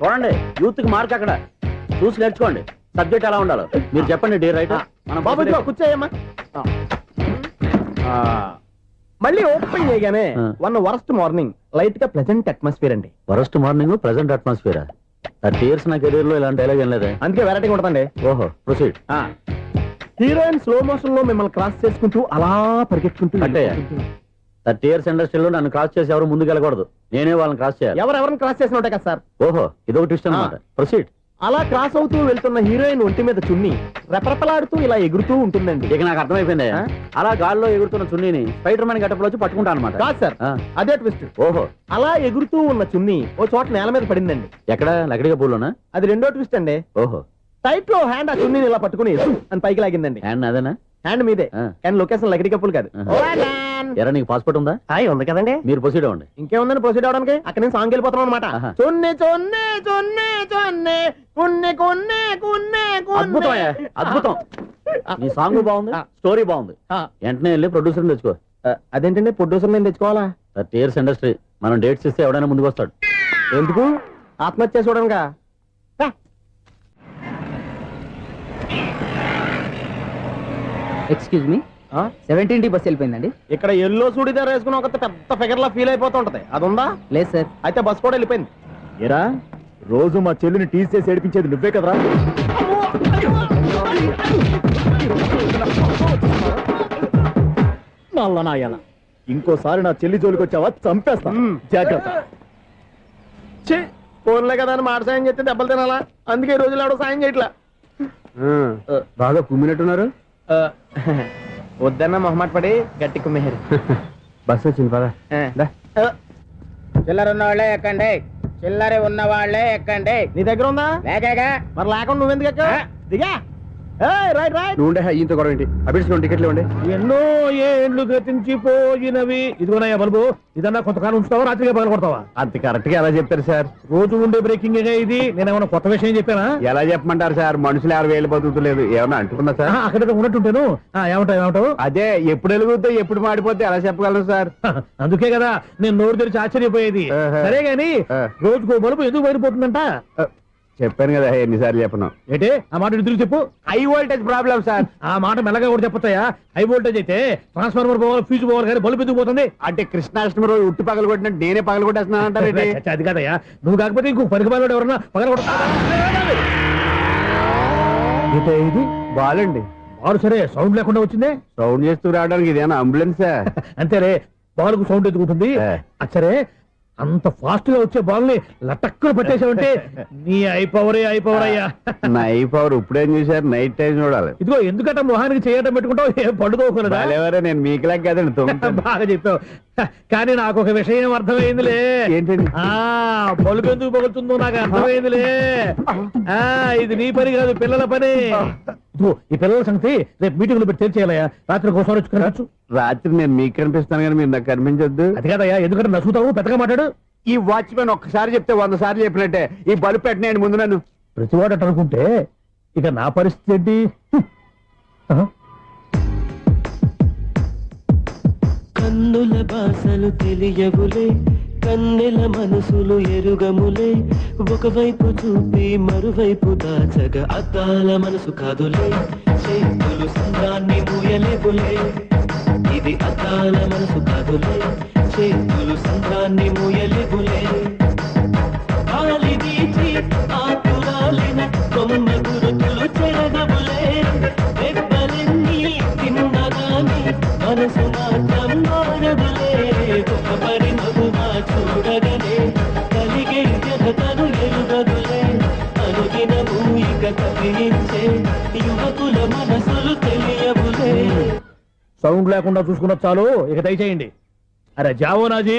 చూడండి, యూత్ కి మార్క్ అక్కడ చూసి నేర్చుకోండి. సబ్జెక్ట్ ఎలా ఉండాలో మీరు చెప్పండి. డే రైట్ బాబు ఇదిగో కూర్చోయమ్మా. మళ్ళీ ఓపెన్ చేయగానే ఆ. 1 వరస్ట్ మార్నింగ్ లైట్ గా ప్లెజెంట్ అట్మాస్ఫియర్ అండి. Worst morning present atmosphere. 30 years నా కెరీర్ లో ఇలాంటి డైలాగ్ ఏం లేదే. అందుకే వెరైటీగా ఉంటుందండి. ఓహో, ప్రొసీడ్. హీరోయిన్ స్లో మోషన్ లో మిమ్మల్ని క్రాస్ చేసుకుంటూ అలా పరిగెట్టుకుంటూ కట్టయ్య, 30 years ఇండస్ట్రీలో నన్ను క్రాస్ చేసి ఎవరు ముందుకు వెళ్ళకూడదు, నేనే వాళ్ళని క్రాస్ చేయాలి. ఎవరెవరిని క్రాస్ చేసిన ఉంటాయి కదా సార్. ఓహో, ఇదొక ట్విస్ట్ అన్నమాట. ప్రొసీడ్. అలా క్రాస్ అవుతూ వెళ్తున్న హీరోయిన్ ఒంటి మీద చున్ని రెపరెపలాడుతూ ఇలా ఎగురుతూ ఉంటుందండి. ఇక నాకు అర్థమైపోయింది. ఆ? అలా గాల్లో ఎగురుతున్న చున్నీని స్పైడర్ మ్యాన్ గెటప్ లో వచ్చి పట్టుకుంటా అనమాట. కాదు సార్, అదే ట్విస్ట్. ఓహో, అలా ఎగురుతూ ఉన్న చున్ని ఓ చోట నేల మీద పడిందండి. ఎక్కడ? లకడిగా పూలోనా? అది రెండో ట్విస్ట్ అండి. ఓహో, టైట్ లో హ్యాండ్ ఆ చున్నీని ఇలా పట్టుకుని అని పైకి లాగిందండి. హ్యాండ్ అదేనా? హ్యాండ్ మీదే, ఆ. కానీ లొకేషన్ లకడి కప్పులు కాదు. ఆహా. ఎరా, నీకు పాస్పోర్ట్ ఉందా? హాయ్ ఉంది కదండి. మీరు ప్రొసీడ్ అవ్వండి. ఇంకేముందని ప్రొసీడ్ అవడానికి అక్కడ నేను సాంగ్ వెళ్ళిపోతున్నాం అనమాట. ఆహా. చున్ని చున్ని చున్ని చున్ని కున్ని కున్ని కున్ని అద్భుతం అయ్యా, అద్భుతం. నీ సాంగ్ బాగుంది, స్టోరీ బాగుంది. వెంటనే వెళ్ళి ప్రొడ్యూసర్ తెచ్చుకో. అదేంటండి ప్రొడ్యూసర్ నేను తెచ్చుకోవాలా? 30 years ఇండస్ట్రీ, మనం డేట్స్ ఇస్తే ఎవడైనా ముందుకు వస్తాడు. ఎందుకు? ఆత్మహత్య చూడనుగా. Excuse me, 17D bus వెళ్ళిపోయిందండి. ఇక్కడ ఎల్లో చూడిదార్ వేసుకుని ఒక పెద్ద ఫిగర్ లా ఫీల్ అయిపోతుంటది, అది ఉందా? లేదు సార్. అయితే బస్ కూడా వెళ్ళిపోయింది. ఏరా, రోజు మా చెల్లిని టీస్ చేసి ఏడిపించేది నువ్వే కదరా? నల్ల నాయన, ఇంకోసారి నా చెల్లి జోలికి వచ్చావా చంపేస్తా, జాగ్రత్త. ఫోన్లే కదా అని మాట సాయం చేస్తే దెబ్బలు తినాలా? అందుకే ఈ రోజులు ఎవడో సాయం చేయట్లా. బాగా కుమ్మినట్టున్నారు. వద్దన్న మొహమాట పడి గట్టి కుమ్మేరు. బస్ వచ్చింది పదా. చిల్లర ఉన్న వాళ్ళే ఎక్కండి, చిల్లర ఉన్న వాళ్ళే ఎక్కండి. నీ దగ్గర ఉందా? లేకగా మరి లేకుండా నువ్వెందుకు ఎక్కావు? దిగా. Right right. నువ్వు ఉండే ఈయంతో గొడవ ఏంటి? అభిడ్స్ టికెట్లు ఇవ్వండి. ఎన్నో ఏండ్లు గతించిపోయినవి. ఇదిగోనయ్యా బల్బు, ఇదన్నా కొంతకాలం ఉంచుతావా, రాత్రిగా పగల కొడతావా? అంత కరెక్ట్ గా ఎలా చెప్తారు సార్? రోజు ఉండే బ్రేకింగ్ ఇది. నేనేమన్నా కొత్త విషయం చెప్పానా? ఎలా చెప్పమంటారు సార్? మనుషులు 60 వేలు బతుకుతలేదు, ఏమన్నా అంటున్నా సార్? అక్కడ ఉన్నట్టుంటాను. ఏమంటావు? అదే ఎప్పుడు వెలుగుతో ఎప్పుడు మాడిపోతే ఎలా చెప్పగలరు సార్? అందుకే కదా నేను నోరు తెరిచి ఆశ్చర్యపోయేది. ఆహా. సరే గాని ఆ. రోజుకో బల్బు ఎందుకు బయటపోతుందంట? చెప్పాను కదా ఎన్నిసార్లు చెప్పను. ఏంటే ఆ మాట తిరిగి చెప్పు. High voltage problem sir. ఆ మాట మెల్లగా కూడా చెప్పొచ్చాయా? హై వోల్టేజ్ అయితే ట్రాన్స్ఫార్మర్ పోవాలి, ఫ్యూజ్ పోవాలి, కానీ బల్బు ఎందుకు పోతుంది? అంటే కృష్ణాష్టమి రోజు ఉట్టి పగలు కొట్టినట్టు నేనే పగలు కొట్టేస్తున్నాను అంటారు. చచ్చా, అది కాదయ్యా. నువ్వు కాకపోతే ఇంకో పనికి బాగా ఎవరన్నా పగల కొడతా. ఇది బాలండి. బాలు సరే సౌండ్ లేకుండా వచ్చిందే. సౌండ్ చేస్తూ రావడానికి ఇదేనా అంబులెన్సా? అంతేలే, బాల్కు సౌండ్ ఎదుగుతుంది. సరే, అంత ఫాస్ట్ గా వచ్చే బాల్ ని లటక్కున పట్టేసావంటే నీ ఐపవర్ అయ్యా. నైట్ పవర్ ఇప్పుడేం చూసారు? నైట్ టైం చూడాలి. ఇదిగో ఎందుకంటే మొహానికి చేయటం పెట్టుకుంటావు, ఏం పండుకోకూడదా? ఎవరే నేను మీకులా కదండి. బాగా చెప్పావు. కానీ నాకు ఒక విషయం అర్థమైందిలే. ఏంటండి? బల్బు ఎందుకు పగులుతుందో నాకు అర్థమైందిలే. ఇది నీ పని కాదు, పిల్లల పని. ఇదిగో ఈ పిల్లల సంగతి రేపు మీటింగ్ లో పెట్టి తెలిసేయాలయ్యా. రాత్రి ఒకసారి వచ్చి కనవచ్చు. రాత్రి నేను మీకు కనిపిస్తాను కానీ మీరు నాకు కనిపించొద్దు. అది కాదయ్యా, ఎందుకంటే నసుగుతావు, పెద్దగా మాట్లాడు. ఈ వాచ్మెన్ ఒక్కసారి చెప్తే 100 సార్లు చెప్పినట్టే. ఈ బల్బు పెట్టినాయండి ముందు నన్ను. ప్రతివాడట అనుకుంటే ఇక నా పరిస్థితి ఏంటి? కన్నుల భాషలు తెలియవులే, కన్నెల మనసులు ఎరుగములే ఒకవైపు చూపి మరువైపు దాచగా అద్దాల మనసు కాదులే చేతులు సంద్రాన్ని మూయలేవులే ఇది అద్దాల మనసు కాదులే చేతులు సంద్రాన్ని మూయలేవులే గాలి వీచి ఆకురాలిన కొమ్మ గురుతులు చెరగవులే దెబ్బలెన్ని తిన్నగాని మనసు మాత్రం మారదులే ఒక పరిమగుమా చూడగనే కలిగే జగతను ఎరుగదులే అనుదినము ఇక కదిలించే యువకుల మనసులు తెలియవులే. సౌండ్ లేకుండా చూసుకున్న చాలు, ఇక దయచేయండి. అరే జావో నాజీ,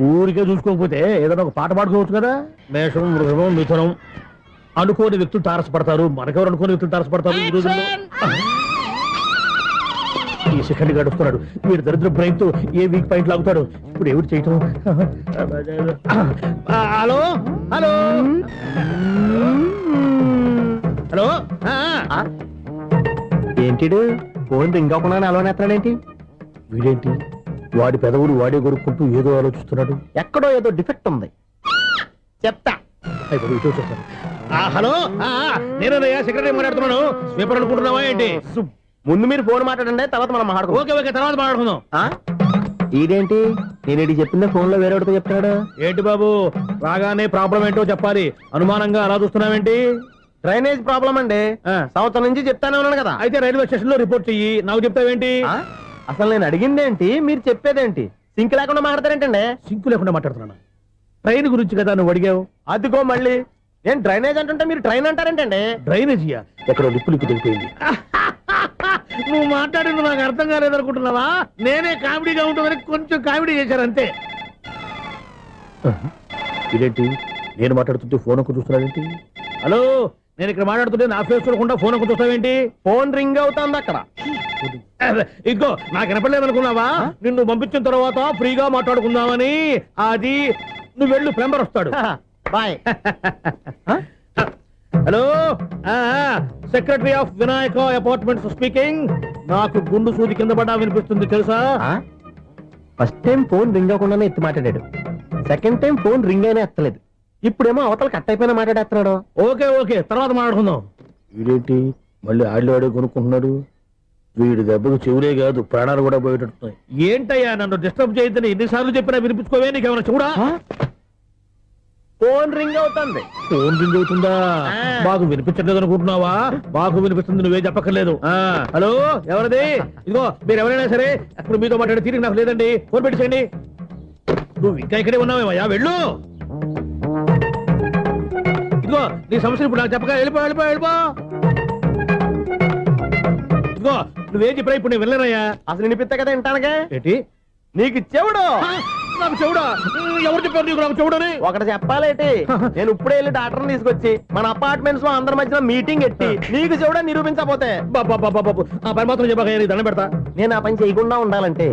ఊరికే చూసుకోకపోతే ఏదైనా ఒక పాట పాడుకోవచ్చు కదా. మేషం, వృషభం, మిథునం అనుకోని వ్యక్తులు తారసపడతారు. మనకెవరు అనుకోని వ్యక్తులు తారసపడతారు ఈ రోజుల్లో. ఈ సెకండ్ గడుపుతున్నాడు వీడు దరిద్ర బ్రెయిన్ తో ఏ వీక్ పాయింట్ లాగుతాడు. ఇప్పుడు ఎవరు చేయటం? Hello hello hello. ఏంటిడు ఫోన్ రింగ్ అవ్వకుండా అలవనేస్తాడేంటి? వీడేంటి వాడి పెదవులు వాడే కొరుక్కుంటూ ఏదో ఆలోచిస్తున్నాడు. ఎక్కడో ఏదో డిఫెక్ట్ ఉంది, చెప్తా. హలో, నేనయ్యా సెక్రటరీ మాట్లాడుతున్నాను. స్వీపర్ అనుకుంటున్నావా ఏంటి? ముందు మీరు ఫోన్ మాట్లాడండి, తర్వాత మనం మాట్లాడుకో. ఓకే ఓకే, తర్వాత మాట్లాడుకుందాం. ఇదేంటి నేను ఇది చెప్పిందే ఫోన్ లో వేరేవాడితో చెప్తాడు? ఏంటి బాబు రాగానే ప్రాబ్లం ఏంటో చెప్పాలి. అనుమానంగా అలా చూస్తున్నావేంటి? డ్రైనేజ్ ప్రాబ్లం అండి. సంవత్సరం నుంచి చెప్తానే ఉన్నాను కదా. అయితే రైల్వే స్టేషన్ లో రిపోర్ట్ చెయ్యి, నాకు చెప్తావేంటి? అసలు నేను అడిగిందేంటి, మీరు చెప్పేదేంటి? సింక్ లేకుండా మాట్లాడతారేంటండి? సింకు లేకుండా మాట్లాడుతున్నాను. ట్రైన్ గురించి కదా నువ్వు అడిగావు. అదిగో మళ్ళీ నేను డ్రైనేజ్ అంటుంటే మీరు ట్రైన్ అంటారేంటండి? డ్రైనేజీయా? ఎక్కడో లిప్పు తెలిపోయింది. నువ్వు మాట్లాడింది నాకు అర్థం కాలేదనుకుంటున్నావా? నేనే కామెడీగా ఉంటుందని కొంచెం కామెడీ చేశారు అంతే. ఇదేంటి నేను మాట్లాడుతుంటే ఫోన్ ఒక్క చూస్తున్నావేంటి? హలో, నేను ఇక్కడ మాట్లాడుతుంటే నా ఫేస్ చూడకుండా ఫోన్ ఒక్క చూస్తావేంటి? ఫోన్ రింగ్ అవుతుంది అక్కడ. ఇదిగో నాకు వినపడలేదు అనుకున్నావా? నిన్ను పంపించిన తర్వాత ఫ్రీగా మాట్లాడుకుందామని. అది నువ్వు వెళ్ళు, ప్లంబర్ వస్తాడు. Bye. Hello, secretary of Vinayaka apartments speaking. నాకు గుండు సూది కింద పడ్డా వినిపిస్తుంది తెలుసా? ఫస్ట్ టైం ఫోన్ రింగ్ అవ్వకుండానే ఎత్తి మాట్లాడాడు. సెకండ్ టైం ఫోన్ రింగ్ అయినా ఎత్తలేదు. ఇప్పుడేమో అవతల కట్ అయిపోయినా మాట్లాడేస్తున్నాడు. ఓకే ఓకే, తర్వాత మాట్లాడుకుందాం. వీడేంటి మళ్ళీ ఆడిలో కొనుక్కుంటున్నాడు? వీడి దెబ్బకు చెవులే కాదు ప్రాణాలు కూడా పోయేటట్టున్నాయి. ఏంటయ్యా నన్ను డిస్టర్బ్ చేయొద్దని ఎన్నిసార్లు చెప్పినా వినిపించుకోవే? నీకేమైనా చూడా? ఫోన్ రింగ్ అవుతుంది. ఫోన్ రింగ్ అవుతుందా? మాకు వినిపించట్లేదు అనుకుంటున్నావా? మాకు వినిపిస్తుంది, నువ్వే చెప్పక్కర్లేదు. హలో, ఎవరిది? ఇదిగో మీరు ఎవరైనా సరే అప్పుడు మీతో మాట్లాడే తీరిక నాకు లేదండి. ఫోన్ పెట్టేసేయండి. నువ్వు ఇంకా ఇక్కడే ఉన్నావేమయ్యా, వెళ్ళు. ఇదిగో నీ సమస్యలు ఇప్పుడు నాకు చెప్పగా వెళ్ళిపో వెళ్ళిపో వెళ్ళిపో. ఇదిగో నువ్వేం చెప్పరా ఇప్పుడు నేను వెళ్ళానయ్యా. అసలు వినిపిస్తా కదా వింటానగా. ఏంటి నీకు చెవుడు? నాకు చెవుడా? ఎవరు చెప్పారు నీకు నాకు చెవుడని? ఒకటి చెప్పాలేటి, నేను ఇప్పుడే వెళ్ళి డాక్టర్ని తీసుకొచ్చి మన అపార్ట్మెంట్స్ లో అందరి మధ్యన మీటింగ్ ఎట్టి నీకు చెవుడా నిరూపించకపోతే బాబు ఆ పని మాత్రం చెప్పక నేను దండం పెడతా. నేను ఆ పని చేయకుండా ఉండాలంటే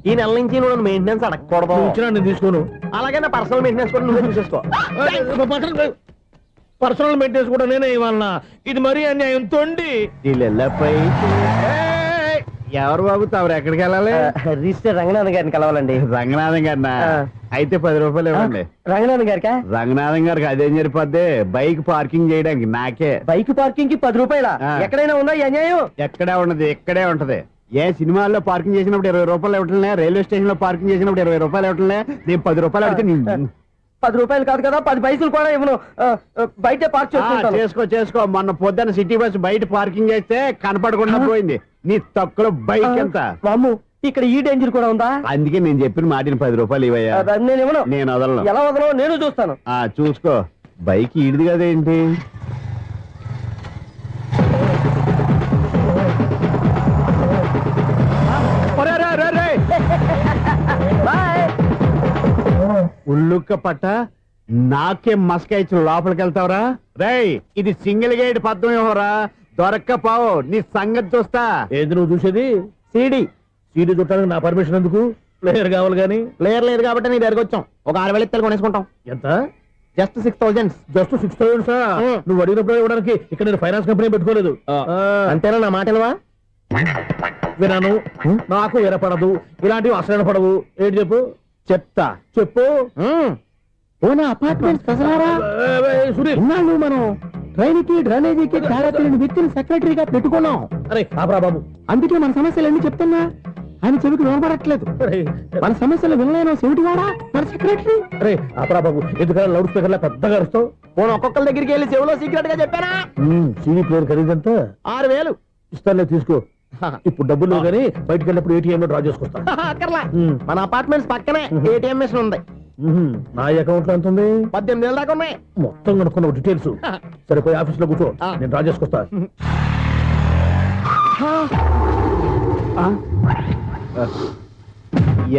ఈ నెల నుంచి నువ్వు నన్ను మెయింటెనెన్స్ అడగకూడదు. ఇచ్చినా నేను తీసుకోను. అలాగే నా పర్సనల్ మెయింటెనెన్స్ కూడా నువ్వే చూసేసుకో. పర్సనల్ మెయింటెనెన్స్ కూడా నేనే ఇవ్వాలన్నా? ఇది మరీ అన్యాయం తోండి. ఎవరు బాబు తమరు ఎక్కడికి వెళ్ళాలి? రిజిస్టర్ రంగనాథన్ గారిని కలవాలండి. రంగనాథం గారినా? అయితే 10 రూపాయలు ఇవ్వండి. రంగనాథన్ గారికా? రంగనాథం గారికి అదేం సరిపోద్ది, బైక్ పార్కింగ్ చేయడానికి నాకే. బైక్ పార్కింగ్ కి 10 రూపాయల? ఎక్కడైనా ఉందా ఈ అన్యాయం? ఎక్కడే ఉన్నది, ఇక్కడే ఉంటది. ఏ సినిమాల్లో పార్కింగ్ చేసినప్పుడు 20 రూపాయలు ఇవ్వట్లే, రైల్వే స్టేషన్ లో పార్కింగ్ చేసినప్పుడు 20 రూపాయలు ఇవ్వట్లే. నేను 10 రూపాయలు అడిగితే 10 రూపాయలు కాదు కదా, 10 పైసలు కూడా ఇవ్వను. బయట పార్క్ చేసుకో. మొన్న పొద్దున్న సిటీ బస్ బయట పార్కింగ్ చేస్తే కనపడకుండా పోయింది. నీ తక్కువ బైక్ ఎంత? వామ్ము, ఇక్కడ ఈ డేంజర్ కూడా ఉందా? అందుకే నేను చెప్పిన మాటిని 10 రూపాయలు ఇవ్వయ్యా. నేను ఇవ్వను. నేను వదలను. ఎలా వదలవు నేను చూస్తాను. చూసుకో. బైక్ ఈడిది కదేంటి? ఉల్లుక్క పట్ట నాకే మస్క ఇచ్చిన లోపలికి వెళ్తావరా? రేయ్, ఇది సింగిల్ గేట్ పద్మం ఇవ్వరా? దొరక్కపోవు, నీ సంగతి చూస్తా. ఏంది నువ్వు చూసేది? సీడీ చుట్టానికి నా పర్మిషన్ ఎందుకు? ప్లేయర్ కావాలి గానీ. ప్లేయర్ లేదు కాబట్టి నీ దగ్గరకు వచ్చాం. ఒక 6,000 ఇత్తలు కొనేసుకుంటాం. ఎంత? జస్ట్ 6,000. జస్ట్ 6,000 నువ్వు అడిగినప్పుడు ఇవ్వడానికి ఇక్కడ నేను ఫైనాన్స్ కంపెనీ పెట్టుకోలేదు. అంతేనా? నా మాట వినను, నాకు వినపడదు, ఇలాంటివి అసలు పడవు. ఏంటి చెప్పు? చెప్తా. చెప్పు. ఓనా అపార్ట్మెంట్స్ ప్రజలారా, సునీల్, ఇన్నాళ్ళు మనం డ్రైన్కి డ్రైనేజీకి తేడా తెలియని వ్యక్తిని సెక్రటరీగా పెట్టుకున్నాం. అరే ఆపరా బాబు. అందుకే మన సమస్యలన్నీ చెప్తున్నా ఆయన చెవికి వినపడట్లేదు. అరే మన సమస్యలు వినలేను చెవిటి వాడా మన సెక్రటరీ. అరే ఆపరా బాబు, ఎందుకంటే లౌడ్ స్పీకర్ లా పెద్దగా అరుస్తావు? పోను ఒక్కొక్కరి దగ్గరికి వెళ్ళి చెవిలో సీక్రెట్ గా చెప్పానా? CD player ఖరీదంతా 6,000. ఇస్తానులే, తీసుకో. ఇప్పుడు డబ్బులు లేవు కానీ బయటకు వెళ్ళినప్పుడు ఏటీఎం లో డ్రా చేసుకొస్తా. అక్కర్లా, మన అపార్ట్మెంట్స్ పక్కనే ఏటీఎం మిషన్ ఉంది. నా అకౌంట్ లో ఎంత ఉంది? 18,000 దాకా ఉన్నాయి. మొత్తం కనుక్కున్న డీటెయిల్స్. సరిపోయి ఆఫీస్ లో కూర్చో, నేను డ్రా చేసుకొస్తా.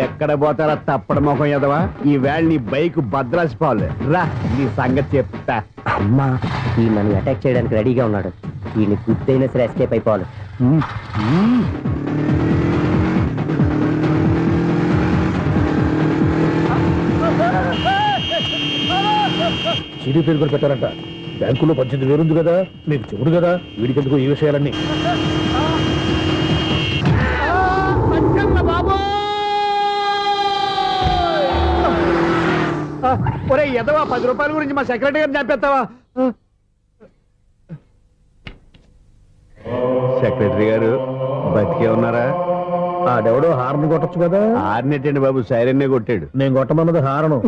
ఎక్కడ పోతారా తప్పడ మొహం ఎదవా? ఈ వేళ నీ బైక్ భద్రాసిపోవాలి. రా నీ సంగతి చెప్తా. అమ్మా ఈ నన్ను అటాక్ చేయడానికి రెడీగా ఉన్నాడు. ఈయన గుర్తైనా సరే ఎస్కేప్ అయిపోవాలి. సీడీ ప్లేయర్ కూడా పెట్టారంట. బ్యాంకులో 18,000 ఉంది కదా, మీకు చెవుడు కదా, వీడికెందుకు ఈ విషయాలన్నీ? ఒరే ఎదవా, 10 రూపాయల గురించి మా సెక్రటరీ గారిని చంపేస్తావా? సెక్రటరీ గారు బతికే ఉన్నారా? ఆడెవడో హార్న్ కొట్టచ్చు కదా. ఆరినట్టండి బాబు, సైరన్నే కొట్టాడు. నేను కొట్టమన్నది హారను.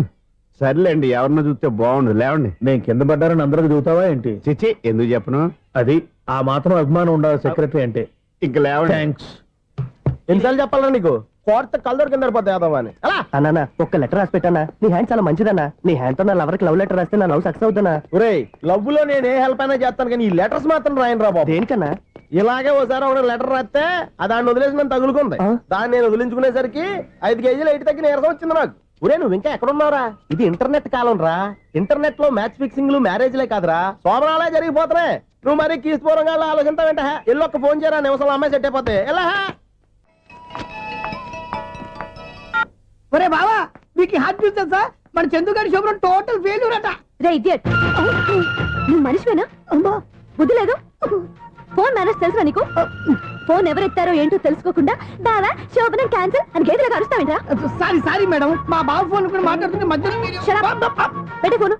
సర్లేండి, ఎవరినో చూస్తే బాగుండు. లేవండి. నేను కింద పడ్డారని అందరికి చూతావా ఏంటి? చిచ్చి, ఎందుకు చెప్పను? అది ఆ మాత్రం అభిమానం ఉండాలి సెక్రటరీ అంటే. ఇంక లేవండి. థ్యాంక్స్. ఎన్నిసార్లు చెప్పాలా నీకు? కోర్త కలర్ కింద పోతే యాదవ్ అని. అన్నా ఒక్క లెటర్ రాసి పెట్టానా? నీ హ్యాండ్ చాలా మంచిదన్నా. నీ హ్యాండ్ తో నా లవర్కి లవ్ లెటర్ రాస్తే నా లవ్ సక్సెస్ అవుతానా? ఒరే, లవ్ లో నేను ఏ హెల్ప్ అయినా చేస్తాను, కానీ ఈ లెటర్స్ మాత్రం రాయను రా బాబు. దేనికన్నా? ఇలాగే ఓసారి ఒక లెటర్ రాస్తే దాన్ని వదిలేసి నేను తగులుకుంది. దాన్ని నేను వదిలించుకునేసరికి 5 కేజీలు 8 తగ్గి నీరసం వచ్చింది నాకు. ఒరే, నువ్వు ఇంకా ఎక్కడున్నావురా? ఇది ఇంటర్నెట్ కాలం రా. ఇంటర్నెట్ లో మ్యాచ్ ఫిక్సింగ్లు మ్యారేజ్లే కాదురా, సోమరాలే జరిగిపోతున్నాయి. నువ్వు మరి కీస్పూరంగా ఆలోచించావేంట? ఎల్లు ఒక్క ఫోన్ చేయరా, నిమిషంలో అమ్మాయి సెట్ అయిపోతే. ఎలా? ఒరే బావా, మీకు హార్ట్ చూస్తా సార్, మన చందుగారి శుభ్రం టోటల్ ఫెయిల్యూర్ అట. రే ఇడియట్, నువ్వు మనిషివేనా? అమ్మా, బుద్ధి లేదు. ఫోన్ మేనేజ్ తెలుసా నీకు? ఫోన్ ఎవరెత్తారో ఏంటో తెలుసుకోకుండా బావా శోభనం క్యాన్సిల్ అని గేదెలకు అరుస్తావేంట్రా? సారీ సారీ మేడం, మా బావ ఫోన్ కూడా మాట్లాడుతుంటే మధ్యలో పెట్టే ఫోను.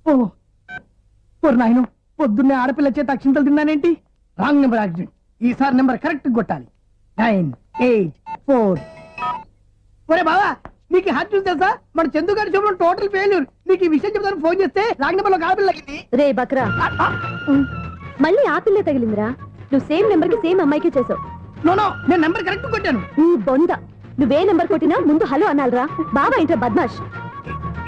ఓ నాయను, పొద్దున్నే ఆడపిల్ల చేత అక్షింతలు తిన్నానేంటి? Wrong number accident. ఈసారి నెంబర్ కరెక్ట్ కొట్టాలి. 9, 8, 4. ఒరే బావా, నీకు హార్ట్ చూసి తెలుసా? మన చందు గారి శుభ్రం టోటల్ ఫెయిల్యూర్. నీకు ఈ విషయం చెప్తాను ఫోన్ చేస్తే రాంగ్ నెంబర్ లో ఆడపిల్ల తగ్గింది. రే బక్రా, మళ్ళీ ఆ పిల్లే తగిలిందిరా. నువ్వు సేమ్ నెంబర్ కి సేమ్ అమ్మాయికే చేసావు. నో నో, నేను నెంబర్ కరెక్ట్ కొట్టాను. నీ బొంద, నువ్వే నెంబర్ కొట్టినా ముందు హలో అనాలిరా. బావా ఇంట్లో బద్మాష్.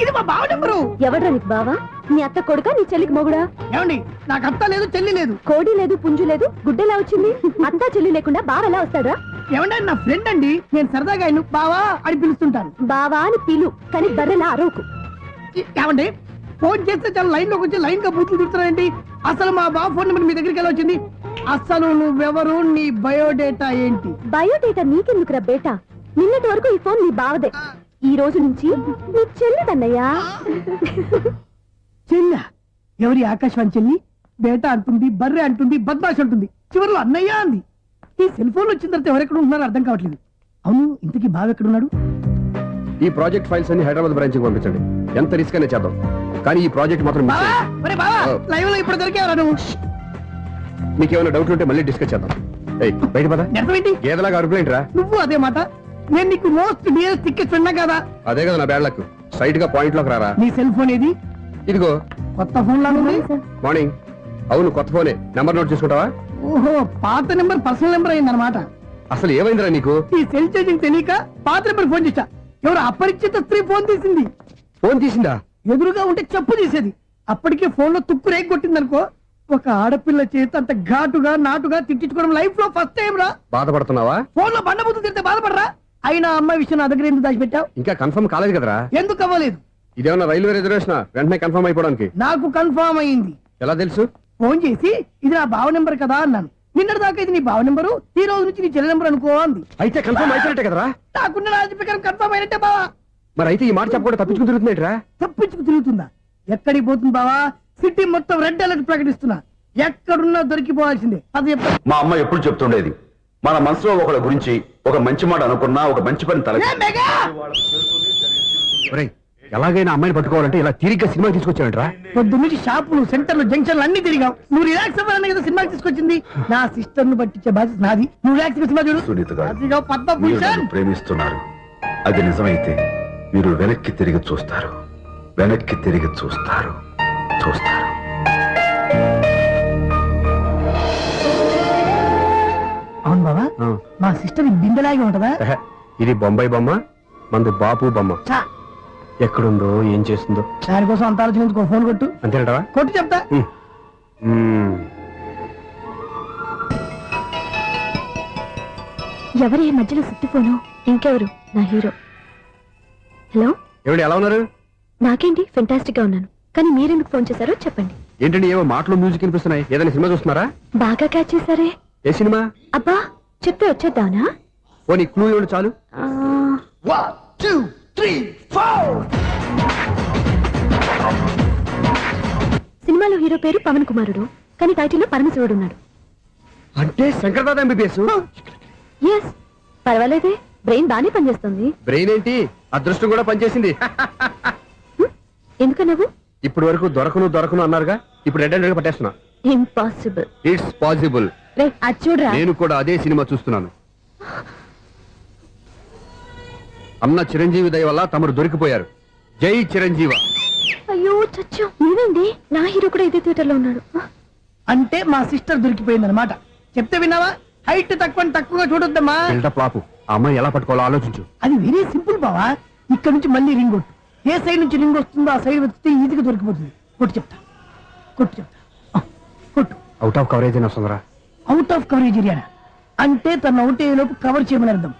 ఇది మా బావ నెంబరు. ఎవడ్రా నీకు బావా? నీ అత్త కొడుకా, నీ చెల్లికి మొగుడా? ఏమండి, నాకు అత్త లేదు, చెల్లి లేదు. కోడి లేదు, పుంజు లేదు, గుడ్డెలా వచ్చింది? అత్త చెల్లి లేకుండా బావ ఎలా వస్తాడా? ఏమండి, నా ఫ్రెండ్ అండి, నేను సరదాగా ఆయన బావా అని పిలుస్తుంటాను. బావా అని పిలు, కానీ బర్రెలా అరవకు. ఏమండి, ఫోన్ చేస్తే చాలా లైన్ లోకి వచ్చి లైన్ గా బూతులు తిడుతున్నారండి. అసలు మా బావ ఫోన్ నెంబర్ మీ దగ్గరికి ఎలా వచ్చింది? అసలు నువ్వెవరు, నీ బయోడేటా ఏంటి? బయోడేటా నీకెందుకురా బేటా? నిన్నటి వరకు ఈ ఫోన్ నీ బావదే, ఈ రోజు నుంచి నీ చెల్లిదన్నయ్యా. చెల్లి? ఎవరి ఆకాశవాణి చెల్లి? బేటా అంటుంది, బర్రె అంటుంది, బద్మాష్ అంటుంది, చివరిలో అన్నయ్య అంది. ఈ సెల్ ఫోన్ వచ్చిన తర్వాత ఎవరెక్కడ ఉంటున్నారో అర్థం కావట్లేదు. అవును, ఇంతకీ బావ ఎక్కడున్నాడు? ఈ ప్రాజెక్ట్ ఫైల్స్ అన్ని హైదరాబాద్ బ్రాంచ్ కి పంపించండి. ఎంత రిస్క్ అయినా చేద్దాం, కానీ ఈ ప్రాజెక్ట్ మాత్రం miss బావా, చేయొద్దు. ఒరే బావా, లైవ్ లో ఇప్పుడు దొరికేవరా నువ్వు? మీకేమైనా డౌట్ ఉంటే మళ్ళీ డిస్కస్ చేద్దాం. ఏయ్, బయట పద. నిజమేంటి? గేదలాగా అరుపులేంట్రా? నువ్వు అదే మాట. నేను నీకు మోస్ట్ డియరెస్ట్ టికెట్స్ విన్నా కదా. అదే కదా నా బ్యాడ్ లక్. స్ట్రైట్ గా పాయింట్ లోకి రారా. నీ సెల్ ఫోన్ ఏది? ఇదిగో. కొత్త ఫోన్ లాగా ఉంది. మార్నింగ్. అవును, కొత్త ఫోనే. నెంబర్ నోట్ చేసుకుంటావా? ఓహో, పాత నెంబర్ పర్సనల్ నెంబర్ అయిందన్నమాట. అసలు ఏమైందిరా నీకు? ఈ సెల్ చేంజింగ్ తెలియక పాత నెంబర్ ఫోన్ చేశా. ఎవరు అపరిచిత స్త్రీ ఫోన్ తీసింది. ఫోన్ తీసిందా? ఎదురుగా ఉంటే చెప్పు తీసేది. అప్పటికే ఫోన్ లో తుక్కు రేగి కొట్టిందనుకో. ఒక ఆడపిల్ల చేత అంత ఘాటుగా నాటుగా తిట్టించుకోవడం లైఫ్ లో ఫస్ట్ టైం రా. బాధపడుతున్నావా? ఫోన్ లో బండబుద్ధి తిడితే బాధపడరా? అయినా అమ్మాయి విషయం నా దగ్గర ఎందుకు దాచిపెట్టావు? ఇంకా కన్ఫర్మ్ కాలేదు కదరా. ఎందుకు అవ్వలేదు? ఇదేమన్నా రైల్వే రిజర్వేషన్? వెంటనే కన్ఫర్మ్ అయిపోవడానికి. నాకు కన్ఫర్మ్ అయింది. ఎలా తెలుసు? ఫోన్ చేసి ఇది నా బావ నెంబర్ కదా అన్నాను. నిన్నటి దాకా ఇది నీ బావ నెంబరు, ఈ రోజు నుంచి నీ చెల్లి నెంబర్ అనుకో అంది. అయితే కన్ఫర్మ్ అయిపోయినట్టే కదరా. నాకున్న రాజు ప్రకారం కన్ఫర్మ్ అయినట్టే బావా. మరి అయితే ఈ మాట చెప్పకుండా తప్పించుకుని తిరుగుతున్నట్రా? తప్పించుకు తిరుగుతుందా? ఎక్కడికి పోతుంది బావా? సిటీ మొత్తం రెడ్ అలర్ట్ ప్రకటిస్తున్నా. ఎక్కడున్నా దొరికిపోవాల్సిందే. అది మా అమ్మ ఎప్పుడు చెప్తుండేది, మన మనసులో ఒకళ్ళ గురించి ఒక మంచి మాట అనుకున్నా, ఒక మంచి పని తల ఎలాగైనా అమ్మాయిని పట్టుకోవాలంటే ఇలా తిరిగ్గా సినిమా తీసుకొచ్చాడంట్రా. పొద్దు నుంచి షాపులు, సెంటర్లు, జంక్షన్లు అన్ని తిరిగావు. నువ్వు రిలాక్స్ అవ్వాలని కదా సినిమాకి తీసుకొచ్చింది. నా సిస్టర్ ను పట్టించే బాధ్యత నాది. నువ్వు రిలాక్స్ సినిమా చూడు. సునీత గారు, అదిగో మీరు పద్మభూషణ్. నన్ను ప్రేమిస్తున్నారు. అది నిజమైతే మీరు వెనక్కి తిరిగి చూస్తారు, వెనక్కి తిరిగి చూస్తారు. అవును బాబా, మా సిస్టర్ బిందెలాగే ఉంటదా? ఇది బొంబాయి బొమ్మ, మంది బాపు బొమ్మ. చా, ఎక్కడుందో ఏం చేస్తుందో దానికోసం అంత ఆలోచించుకో. ఫోన్ కొట్టు. అంతేనటవా? కొట్టు చెప్తా. ఎవరు ఈ మధ్యలో సుత్తిపోను? ఇంకెవరు? నా హీరో. హలో, ఏమిటి ఎలా ఉన్నారు? నాకేంటి ఫెంటాస్టిక్ గా ఉన్నాను, కానీ మీరెందుకు ఫోన్ చేశారో చెప్పండి. ఏంటండి ఏవో మాటలు మ్యూజిక్ వినిపిస్తున్నాయి, ఏదైనా సినిమా చూస్తున్నారా? బాగా క్యాచ్ చేశారే. ఏ సినిమా? అబ్బా, చెప్తే వచ్చేద్దానా? ఓ నీ క్లూ ఇవ్వండి చాలు. సినిమాలో హీరో పేరు పవన్ కుమారుడు, కానీ టైటిల్లో పరమశివుడు ఉన్నాడు. అంటే శంకర్దాద ఎంబీబీఎస్. ఎస్, పర్వాలేదే, బ్రెయిన్ బానే పనిచేస్తుంది. బ్రెయిన్ ఏంటి, అదృష్టం కూడా పనిచేసింది. ఎందుకన్నావు? ఇప్పటి వరకు దొరకను అన్నారుగా, ఇప్పుడు రెడ్ హ్యాండెడ్ గా పట్టేస్తున్నా. ఇంపాసిబుల్. It's possible. అది చూడరా. నేను కూడా అదే సినిమా చూస్తున్నాను. అన్న చిరంజీవి దయ వల్ల తమరు దొరికిపోయారు. జై చిరంజీవ. అయ్యో చచ్చు, నేనండి, నా హీరో కూడా ఇదే థియేటర్ లో ఉన్నాడు. అంటే మా సిస్టర్ దొరికిపోయింది అనమాట. చెప్తే విన్నావా? హైట్ తక్కువగా చూడొద్దమ్మా. బిల్డప్ లాపు. ఆ అమ్మాయి ఎలా పట్టుకోవాలో ఆలోచించు. అది వెరీ సింపుల్ బావా. ఇక్కడ నుంచి మళ్ళీ రింగ్ కొట్టు. ఏ సైడ్ నుంచి రింగ్ వస్తుందో ఆ సైడ్ వస్తే ఈజీగా దొరికిపోతుంది. కొట్టు చెప్తా. కొట్టు. అవుట్ ఆఫ్ కవరేజ్ అయినా వస్తుందిరా. అవుట్ ఆఫ్ కవరేజ్ ఏరియా అంటే తన అవుట్ అయ్యే లోపు కవర్ చేయమని అర్థం.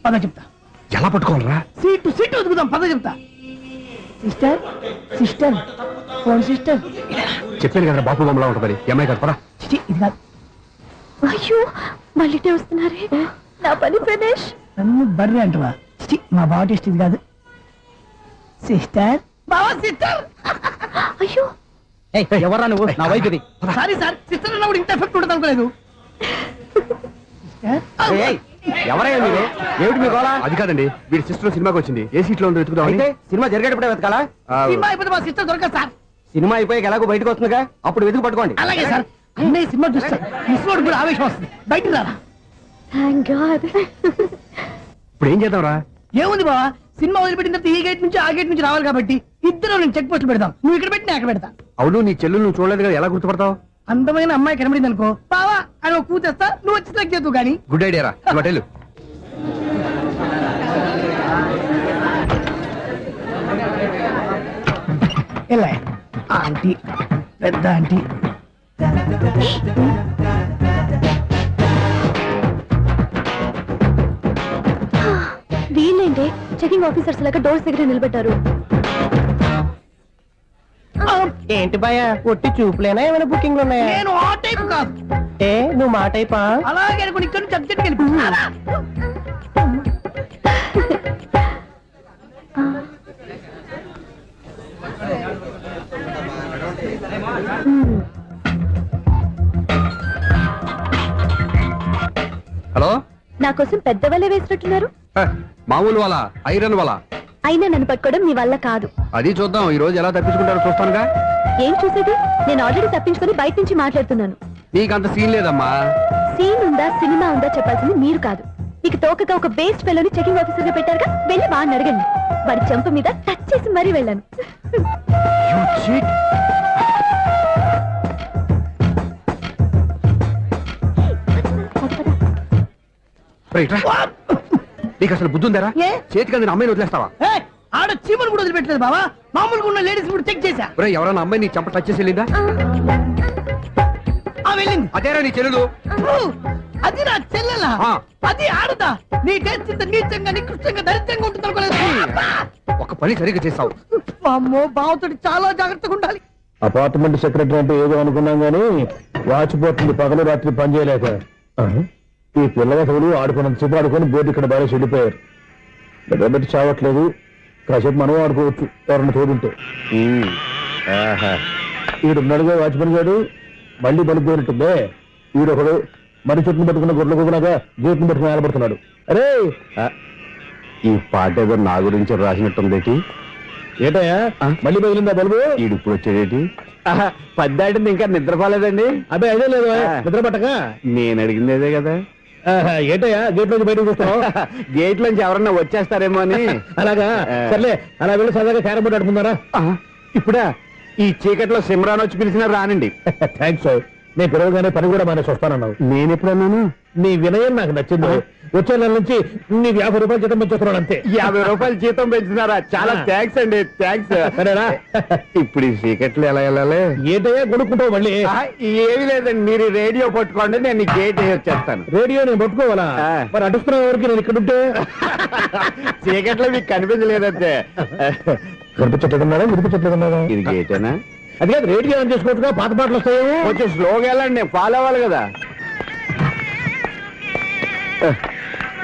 పద చెప్తా. ఎలా పట్టుకోవాలరా? సీటు వెతుకుదాం. పద చెప్తా. Sister phone sister. చెప్పాను కదా బాపు బొమ్మలా ఉంటుంది. ఎంఐ కదా పరా. ఇది కాదు. అయ్యో, మళ్ళీ వస్తున్నారే. నా పని ప్రదేశ్. నన్ను బర్రె అంటవా? మా బావ టేస్ట్ ఇది కాదు. సిస్టర్, బావా సిస్టర్. అయ్యో, ఎవరా నువ్వు? నా వైపు ఇది. సారీ సార్, సిస్టర్ అన్నప్పుడు ఇంత ఎఫెక్ట్ ఉంటుంది అనుకోలేదు. ఎవరయ్యా మీరు? ఏమిటి మీ గోళ? అది కాదండి, వీడి సిస్టర్ సినిమాకి వచ్చింది. ఏ సీట్ లో ఉందో వెతుకుదాం. అయితే సినిమా జరిగేటప్పుడే వెతకాలా? సినిమా అయిపోతే మా సిస్టర్ దొరకదు సార్. సినిమా అయిపోయాక ఎలాగో బయటకు వస్తుందిగా, అప్పుడు వెతుకు పట్టుకోండి. అలాగే సార్. అన్నయ్య సినిమా చూస్తారు, మిస్వాడు కూడా ఆవేశం వస్తుంది. బయట రారా. Thank God. ఇప్పుడు ఏం చేద్దాం రా? ఏముంది బావా, సినిమా వదిలిపెట్టిన తర్వాత ఈ గేట్ నుంచి ఆ గేట్ నుంచి రావాలి కాబట్టి ఇద్దరు నేను చెక్ పోస్ట్ పెడతాం. నువ్వు ఇక్కడ పెట్టి నేను అక్కడ పెడతా. అవును, నీ చెల్లు నువ్వు చూడలేదు కదా, ఎలా గుర్తుపడతావు? అందమైన అమ్మాయి కనబడింది అనుకో, బావా అని ఒక కూతేస్తా, నువ్వు వచ్చి సెలెక్ట్ చేద్దు కానీ. గుడ్ ఐడియా రా. హోటల్ ఎలా ఆంటీ, పెద్ద ఆంటీ. వీళ్ళేంటి చెకింగ్ ఆఫీసర్స్ లాగా డోర్స్ దగ్గర నిలబెట్టారు. ఏంటి భయ, ఒట్టి చూపులేనా ఏమైనా బుకింగ్లు ఉన్నాయా? నేను ఆ టైప్ కాదు. ఏ నువ్వు మా టైపా? అలాగే అనుకుని ఇక్కడ నుంచి అర్జెంట్కి వెళ్ళిపోతున్నా. హలో, నా కోసం పెద్ద వలే వేసినట్టున్నారు. మామూలు వాళ్ళ ఐరన్ వాళ్ళ. అయినా నన్ను పట్టుకోవడం మీ వల్ల కాదు. అది చూద్దాం, ఈ రోజు ఎలా తప్పించుకుంటారో చూస్తానుగా. ఏం చూసేది? నేను ఆల్రెడీ తప్పించుకొని బయట నుంచి మాట్లాడుతున్నాను. నీకంత సీన్ లేదమ్మా. సీన్ ఉందా సినిమా ఉందా చెప్పాల్సింది మీరు కాదు. మీకు తోకగా ఒక బేస్ట్ ఫెలోని చెకింగ్ ఆఫీసర్ గా పెట్టారుగా, వెళ్ళి వాడిని అడగండి. వాడి చెంప మీద టచ్ చేసి మరీ వెళ్ళాను. నీకు అసలు బుద్ధి ఉందారా? ఏ? చేతికి అందిన అమ్మాయిని వదిలేస్తావా? ఆడ చీమలు కూడా వదిలిపెట్టలేదు బావా. మామూలుగా ఉన్న లేడీస్ కూడా చెక్ చేశా. ఎవరైనా అమ్మాయి నీ చెంప టచ్ చేసి వెళ్ళిందా? వెళ్ళింది. అదేరా నీ చెల్లెలు. అది నా చెల్లెలా? ఆ. అది ఆడదా? నీ టేస్ట్ ఇంత నీచంగా నికృష్టంగా దరిద్రంగా ఉంటుంది అనుకోలేదు. ఒక పని సరిగ్గా చేస్తావు. అమ్మో, బావతోటి చాలా జాగ్రత్తగా ఉండాలి. అపార్ట్మెంట్ సెక్రటరీ అంటే ఏదో అనుకున్నాం గానీ వాచిపోతుంది పగలు రాత్రి పని చేయలేక. ఈ పిల్లవాడు ఆడుకున్నంత సేపు ఆడుకొని బోర్డు ఇక్కడ బాగా చెడిపోయారు. నిద్రబెట్టి చావట్లేదు. కాసేపు మనం ఆడుకోవచ్చు ఎవరన్నా తోడుంటే. ఈడున్నాడుగా వాచ్మెన్ గారు, మళ్ళీ బలిపోయినట్టుందే. ఈడొకడు మరి చుట్టూ పట్టుకున్న గుడ్ల గుబులాగా గేట్ని పట్టుకుని నిలబడుతున్నాడు. అరే ఈ పాట ఏదో నా గురించి రాసినట్టుందేటి. ఏటయ్యా మళ్ళీ పగిలిందా బల్బు? ఈడిప్పుడు వచ్చేదేటి? పద్దాటింది ఇంకా నిద్రపోలేదండి. అదే అదే లేదు నిద్ర పట్టక. నేను అడిగింది అదే కదా. ఏటయ్యా గేట్ నుంచి బయటకు చూస్తావు? గేట్ నుంచి ఎవరన్నా వచ్చేస్తారేమో అని. అలాగా సర్లే, అలా వెళ్ళి సరదాగా క్యారం బోర్డు ఆడుకుందారా? ఇప్పుడా ఈ చీకట్లో సిమ్రాన్ వచ్చి పిలిచినా రానండి. థ్యాంక్స్. నేను పిలవగానే పని కూడా మానేసి వస్తానన్నావు. నేను ఎప్పుడన్నాను? నీ వినయం నాకు నచ్చింది. వచ్చే నెల నుంచి నీకు 50 రూపాయలు జీతం పెంచుతున్నాను అంతే. 50 రూపాయలు జీతం పెంచుతున్నారా? చాలా థ్యాంక్స్ అండి, థ్యాంక్స్. సరేనా? ఇప్పుడు ఈ చీకట్లు ఎలా వెళ్ళాలి? ఏంటయ్యా కొనుక్కుంటావు మళ్ళీ? ఏమి లేదండి, మీరు రేడియో పట్టుకోండి, నేను గేట్ వచ్చేస్తాను. రేడియో నేను పట్టుకోవాలా? మరి అడుస్తున్న వరకు నేను ఇక్కడ ఉంటే చీకట్లో మీకు కనిపించలేదంటే. కనిపించట్లేదన్నారా వినిపించట్లేదన్నారా? ఇది గేటేనా? అది కాదు, రేడియో ఆన్ చేసుకోవచ్చుగా, పాత పాటలు వస్తాయేమో. కొంచెం స్లోగా వెళ్ళండి, నేను ఫాలో అవ్వాలి కదా.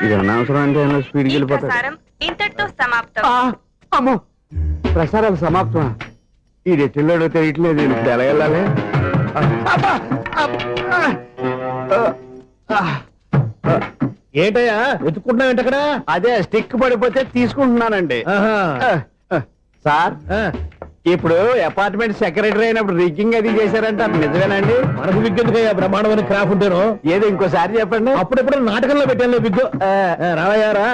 ఇది అనవసరం అంటే స్పీడ్కి వెళ్ళిపోతాడు. ఇంతటితో సమాప్తం. అమ్మో, ప్రసారాలు సమాప్తమా? ఈ రెట్టిల్లోడో తెలియట్లేదు, నేను ఇప్పుడు ఎలా వెళ్ళాలి? ఏంటయ్యా వెతుక్కుంటున్నావు ఏంటక్కడ? అదే స్టిక్ పడిపోతే తీసుకుంటున్నానండి. సార్, ఇప్పుడు అపార్ట్మెంట్ సెక్రటరీ అయినప్పుడు రిగ్గింగ్ అది చేశారంటే అది నిజమేనండి? మనకు విగ్గెందుకయ్యా, బ్రహ్మాండమైన క్రాఫ్ ఉంటాను. ఏదో ఇంకోసారి చెప్పండి. అప్పుడెప్పుడు నాటకంలో పెట్టాను విగ్గు. రావయ్యారా?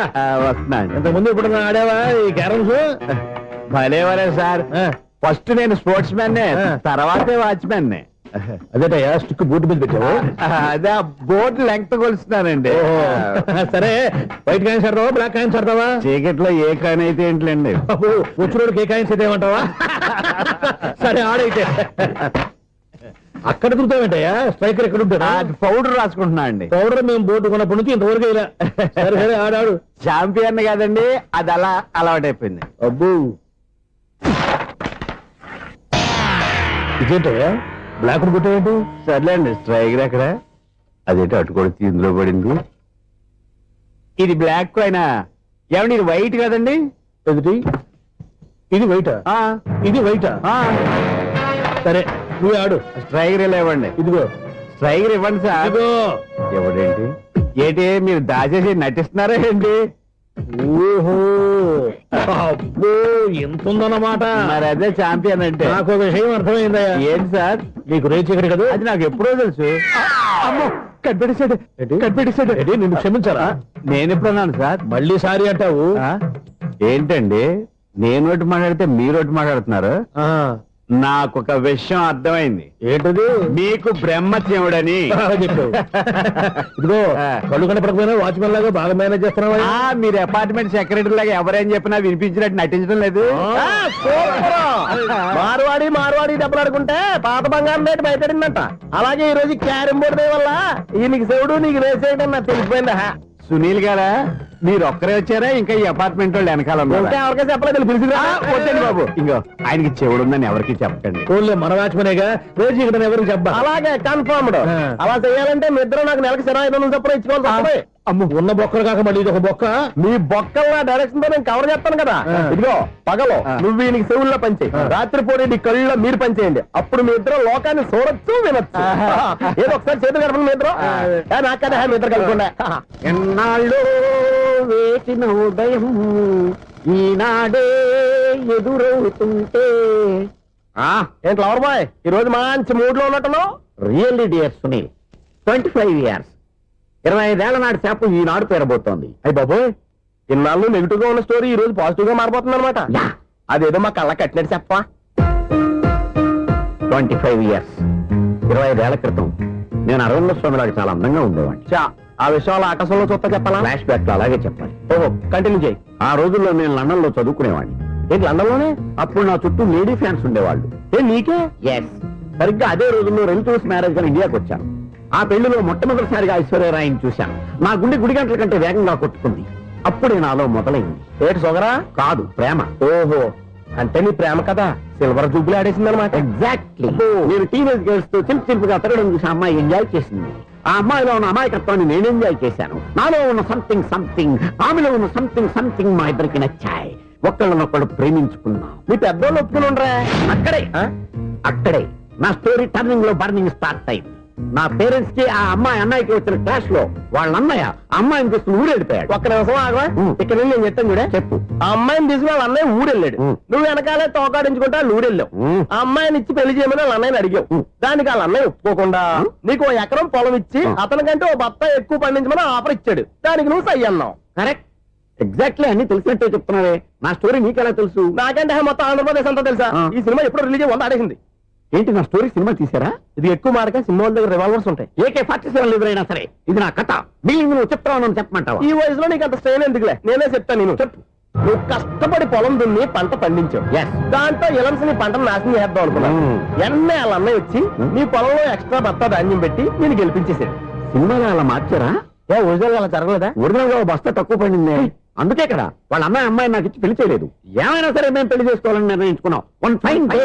వస్తున్నాను. ఇంతకుముందు ఇప్పుడు ఆడావా ఈ క్యారమ్స్? భలేవరే సార్, ఫస్ట్ నేను స్పోర్ట్స్ మ్యాన్, తర్వాతే వాచ్మెన్. అదేటయ్యా స్టిక్ బూట్ మీద పెట్టావు? అదే ఆ బోర్డు లెంగ్త్ కొలుస్తున్నానండి. సరే, వైట్ కాయిన్స్ ఆడతావా బ్లాక్ కాయిన్స్ ఆడతావా? చీకట్లో ఏ కాయిన్ అయితే ఏంటండి? వచ్చినోడికి ఏ కాయిన్స్ అయితే ఏమంటావా? సరే ఆడైతే. అక్కడ దొరుకుతావేంటయ్యా? స్ట్రైకర్ ఎక్కడ ఉంటాడా? పౌడర్ రాసుకుంటున్నా అండి. పౌడర్ మేము బోర్డు కొన్నప్పటి నుంచి ఇంతవరకు ఇలా. సరే సరే ఆడాడు. చాంపియన్ కాదండి, అది అలా అలవాటైపోయింది. అబ్బు, ఇదేంటయ్యా బ్లాక్ కొట్టేయండి? సర్లేండి, స్ట్రైకర్ ఎక్కడ? అదేంటి అటుకొడితే ఇందులో పడింది. ఇది బ్లాక్ కాయిన్. ఏమండి ఇది వైట్ కదండి? ఎదుటి ఇది వైటా? ఇది వైటా? సరే నువ్వు ఆడు. స్ట్రైకర్ ఇలా ఇవ్వండి. ఇదిగో స్ట్రైకర్ ఇవ్వండి సార్. ఇదిగో. ఎవడేంటి ఏంటి మీరు దాచేసి నటిస్తున్నారా ఏంటి? ఓహో, అబ్బో ఎంత ఉందన్నమాట. మరి అదే చాంపియన్ అంటే. నాకు ఒక విషయం అర్థమైందయ్యా. ఏంటి సార్? నీకు రేచి ఇక్కడ కదా? అది నాకు ఎప్పుడో తెలుసు. అమ్మో, కనిపెట్టేశాడు, కనిపెట్టేశాడు. నిన్ను క్షమించారా? నేను ఎప్పుడన్నాను సార్? మళ్ళీ సారీ అంటావు? ఏంటండి, నేను ఒకటి మాట్లాడితే మీరు ఒకటి మాట్లాడుతున్నారు. నాకు ఒక విషయం అర్థమైంది. ఏంటది? మీకు బ్రహ్మత్యముడని చెప్పావు. ఇదిగో కళ్ళు కనపడకపోయినా వాచ్మెన్ లాగా బాగా మేనేజ్ చేస్తున్నావా? మీరు అపార్ట్మెంట్ సెక్రటరీ లాగా ఎవరేం చెప్పినా వినిపించినట్టు నటించడం లేదు. మార్వాడి దెబ్బలాడుకుంటే పాత బంగారం రేటు బయటడిందంట. అలాగే ఈ రోజు క్యారం బోర్డు వల్ల నీకు శివుడు నీకు రేసేయడం నాకు తెలిసిపోయిందా? సునీల్ గారా, మీరు ఒక్కరే వచ్చారా? ఇంకా ఈ అపార్ట్మెంట్ వాళ్ళు వెనకాల ఎవరికైనా చెప్పలేదు, పిలిచిరా. వద్దండి బాబు, ఇంకో ఆయనకి చెవుడుందని ఎవరికి చెప్పకండి. ఓన్లీ మన వాచ్మనేగా, రోజు ఇక్కడ ఎవరికి చెప్పా. అలాగే కన్ఫర్మ్డ్. అలా చేయాలంటే మీ ఇద్దరు నాకు నెలకు 500 చొప్పున ఇచ్చుకోవాలి. అమ్మ, ఉన్న బొక్కలు కాక మళ్ళీ ఇది ఒక బొక్క. మీ బొక్కల డైరెక్షన్ తో నేను కవర్ చేస్తాను కదా. ఇదిగో పగలో నువ్వు వీనికి చెవుల్లో పంచే, రాత్రిపూట నీ కళ్ళలో మీరు పనిచేయండి. అప్పుడు మీ ఇద్దరు లోకాన్ని చూడొచ్చు, వినొచ్చు. ఏదో ఒకసారి చేతులు కలపండి మీ ఇద్దరు. నాకు కదా మీ ఇద్దరు కలపకుండా. ఎన్నాళ్ళు వేసిన ఉదయం ఈనాడే ఎదురవుతుంటే. ఏంటి లవర్ బాయ్, ఈ రోజు మంచి మూడ్ లో ఉన్నట్టున్నావు? రియల్లీ డియర్ సునీల్, 25 years, 25 ఏళ్ల నాటి చేప ఈనాడు పేరబోతోంది. అయ్యి బాబోయ్, ఇన్నాళ్ళు నెగిటివ్ గా ఉన్న స్టోరీ ఈ రోజు పాజిటివ్ గా మారిపోతుంది అనమాట. అదేదో మా కళ్ళ కట్టినట్టు చెప్పా. 25 years, 25 ఏళ్ల క్రితం నేను అరవింద స్వామిలాగా చాలా అందంగా ఉండేవాడిని. ఆ విషయాలు ఆకాశంలో చూస్తా చెప్పాలా? ఫ్లాష్ బ్యాక్ లో అలాగే చెప్పాలి. ఓహో, కంటిన్యూ చేయి. ఆ రోజుల్లో నేను లండన్ లో చదువుకునేవాడిని. ఏంటి లండన్ లోనే? అప్పుడు నా చుట్టూ లేడీ ఫ్యాన్స్ ఉండేవాళ్ళు. నీకే? ఎస్, సరిగ్గా అదే రోజుల్లో రిలేటివ్స్ మ్యారేజ్ గా ఇండియాకి వచ్చాను. ఆ పెళ్లిలో మొట్టమొదటిసారిగా ఐశ్వర్యరాయని చూశాను. నా గుండె గుడి గంటల కంటే వేగంగా కొట్టుకుంది. అప్పుడే నాలో మొదలైంది. ఏటి సొగరా? కాదు, ప్రేమ. ఓహో, అంటే నీ ప్రేమ కదా సిల్వర్ జూబ్లీ ఆడేసింది అనమాట. ఎగ్జాక్ట్లీ. నేను టీనేజ్ గర్ల్స్ తో చిలుపుగా తిరగడం చూసి అమ్మాయి ఎంజాయ్ చేసింది. ఆ అమ్మాయిలో ఉన్న అమాయకత్వాన్ని నేను ఎంజాయ్ చేశాను. నాలో ఉన్న సంథింగ్, ఆమెలో ఉన్న సంథింగ్ మా ఇద్దరికి నచ్చాయి. ఒక్కళ్ళనొక్కడు ప్రేమించుకున్నాం. మీ పెద్దోళ్ళు ఒప్పుకుని ఉండరా? అక్కడే నా స్టోరీ టర్నింగ్ లో బర్నింగ్ స్టార్ట్ అయింది. నా పేరెంట్స్ కి ఆ అమ్మాయి అన్నయ్యకి వచ్చిన క్లాష్ లో వాళ్ళ అన్నయ్య ఆ అమ్మాయిని తీసుకుని ఊరెళ్ళిపోయాడు. ఒక్క నిమిషం ఆగవా? ఇక్కడ నుండి నేను చెప్తాను చూడే. చెప్పు. ఆ అమ్మాయిని తీసుకుని వాళ్ళ అన్నయ్య ఊరెళ్ళాడు. నువ్వు వెనకాలే తోకాడించుకుంటా వాళ్ళు ఊరెళ్ళావు. ఆ అమ్మాయిని ఇచ్చి పెళ్లి చేయమని వాళ్ళ అన్నయ్యని అడిగావు. దానికి వాళ్ళ అన్నయ్య ఒప్పుకోకుండా నీకు 1 ఎకరం పొలం ఇచ్చి అతనికంటే 1 బత్త ఎక్కువ పండించమని ఆఫర్ ఇచ్చాడు. దానికి నువ్వు సై అన్నావు. కరెక్ట్, ఎగ్జాక్ట్లీ అన్ని తెలిసినట్టే చెప్తున్నావే. నా స్టోరీ నీకెలా తెలుసు? నాకంటే మొత్తం ఆంధ్రప్రదేశ్ అంతా తెలుసా? ఈ సినిమా ఎప్పుడు రిలీజ్ 100 ఆడేసింది. ఏంటి నా స్టోరీ సినిమా తీసారా? ఇది ఎక్కువ మార్గా సినిమా వాళ్ళ దగ్గర రివాల్వర్స్ ఉంటాయి. AK-47 ఎదురైనా సరే ఇది నా కథ. బిల్లింగ్ నువ్వు చెప్తావు చెప్పమంటావా? ఈ వయసులో నీకు అంత స్ట్రెయిన్ ఎందుకులే, నేనే చెప్తాను. నేను చెప్పు. నువ్వు కష్టపడి పొలం దున్ని పంట పండించావు. దాంతో ఎలమ్స్ నీ పంటను నాశనం చేద్దాం అనుకున్నావు. ఎన్నే వాళ్ళ అన్నయ్య వచ్చి నీ పొలంలో ఎక్స్ట్రా బత్తా ధాన్యం పెట్టి నేను గెలిపించేసాడు. సినిమాలో అలా మార్చారా? ఒరిజినల్ అలా జరగలేదా? ఒరిజినల్ గా బస్తా తక్కువ పడింది. అందుకే కదా వాళ్ళ అమ్మాయి నాకు ఇచ్చి పెళ్లి చేయలేదు. ఏమైనా సరే మేము పెళ్లి చేసుకోవాలని నిర్ణయించుకున్నాం. One fine day.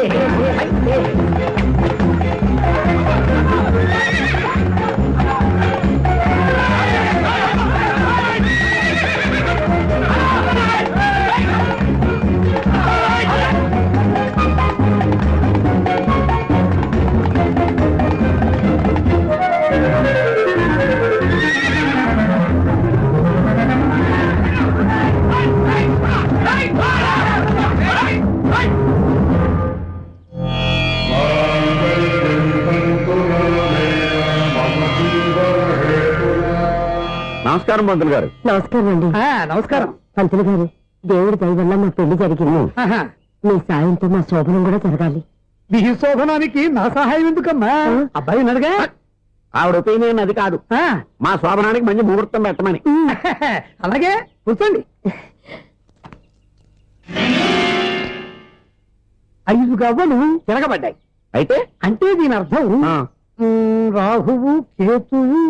నమస్కారం పంతులు గారు. నమస్కారం అండి. నమస్కారం. పంతులు గారు, దేవుడి దయ వల్ల మా పెళ్లి జరిగింది. మీ సాయంతో మా శోభనం కూడా జరగాలి. మీ శోభనానికి నా సహాయం ఎందుకమ్మా? అబ్బాయి ఉన్నాడుగా. ఆవిడ ఒపీనియన్ అది కాదు. మా శోభనానికి మంచి ముహూర్తం పెట్టమని. అలాగే కూర్చోండి. 5 గవ్వలు తిరగబడ్డాయి. అయితే అంటే దీని అర్థం రాహువు కేతువు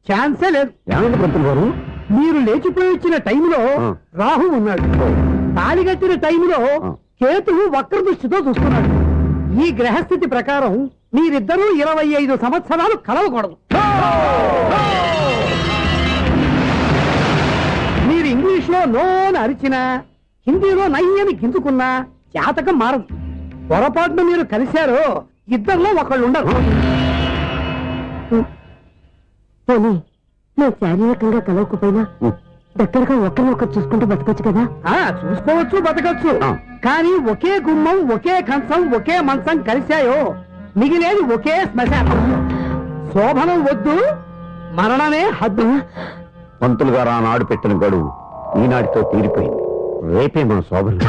ఛాన్సే లేదు. ఏమైంది పంతులు గారు? మీరు లేచిపోయి వచ్చిన టైంలో రాహు ఉన్నాడు. తాళి కట్టిన టైంలో కేతువు వక్ర దృష్టితో చూస్తున్నాడు. ఈ గ్రహస్థితి ప్రకారం మీరిద్దరూ 25 సంవత్సరాలు కలవకూడదు. మీరు ఇంగ్లీష్ లో నోని అరిచినా, హిందీలో నయ్యని గింజుకున్నా జాతకం మారదు. పొరపాటున మీరు కలిశారో ఇద్దరిలో ఒకళ్ళు ఉండరు. పోనీ మేము శారీరకంగా కలవకపోయినా దగ్గరగా ఒకరినొకరు చూసుకుంటూ బతకొచ్చు కదా. చూసుకోవచ్చు, బతకచ్చు. కానీ ఒకే గుమ్మం, ఒకే కంచం, ఒకే మంచం కలిశాయో మిగిలేది ఒకే శ్మశానం. శోభనం వద్దు, మరణమే హద్దు. పంతులు గారు ఆనాడు పెట్టిన గడువు ఈనాటితో తీరిపోయింది. రేపే మన శోభనం.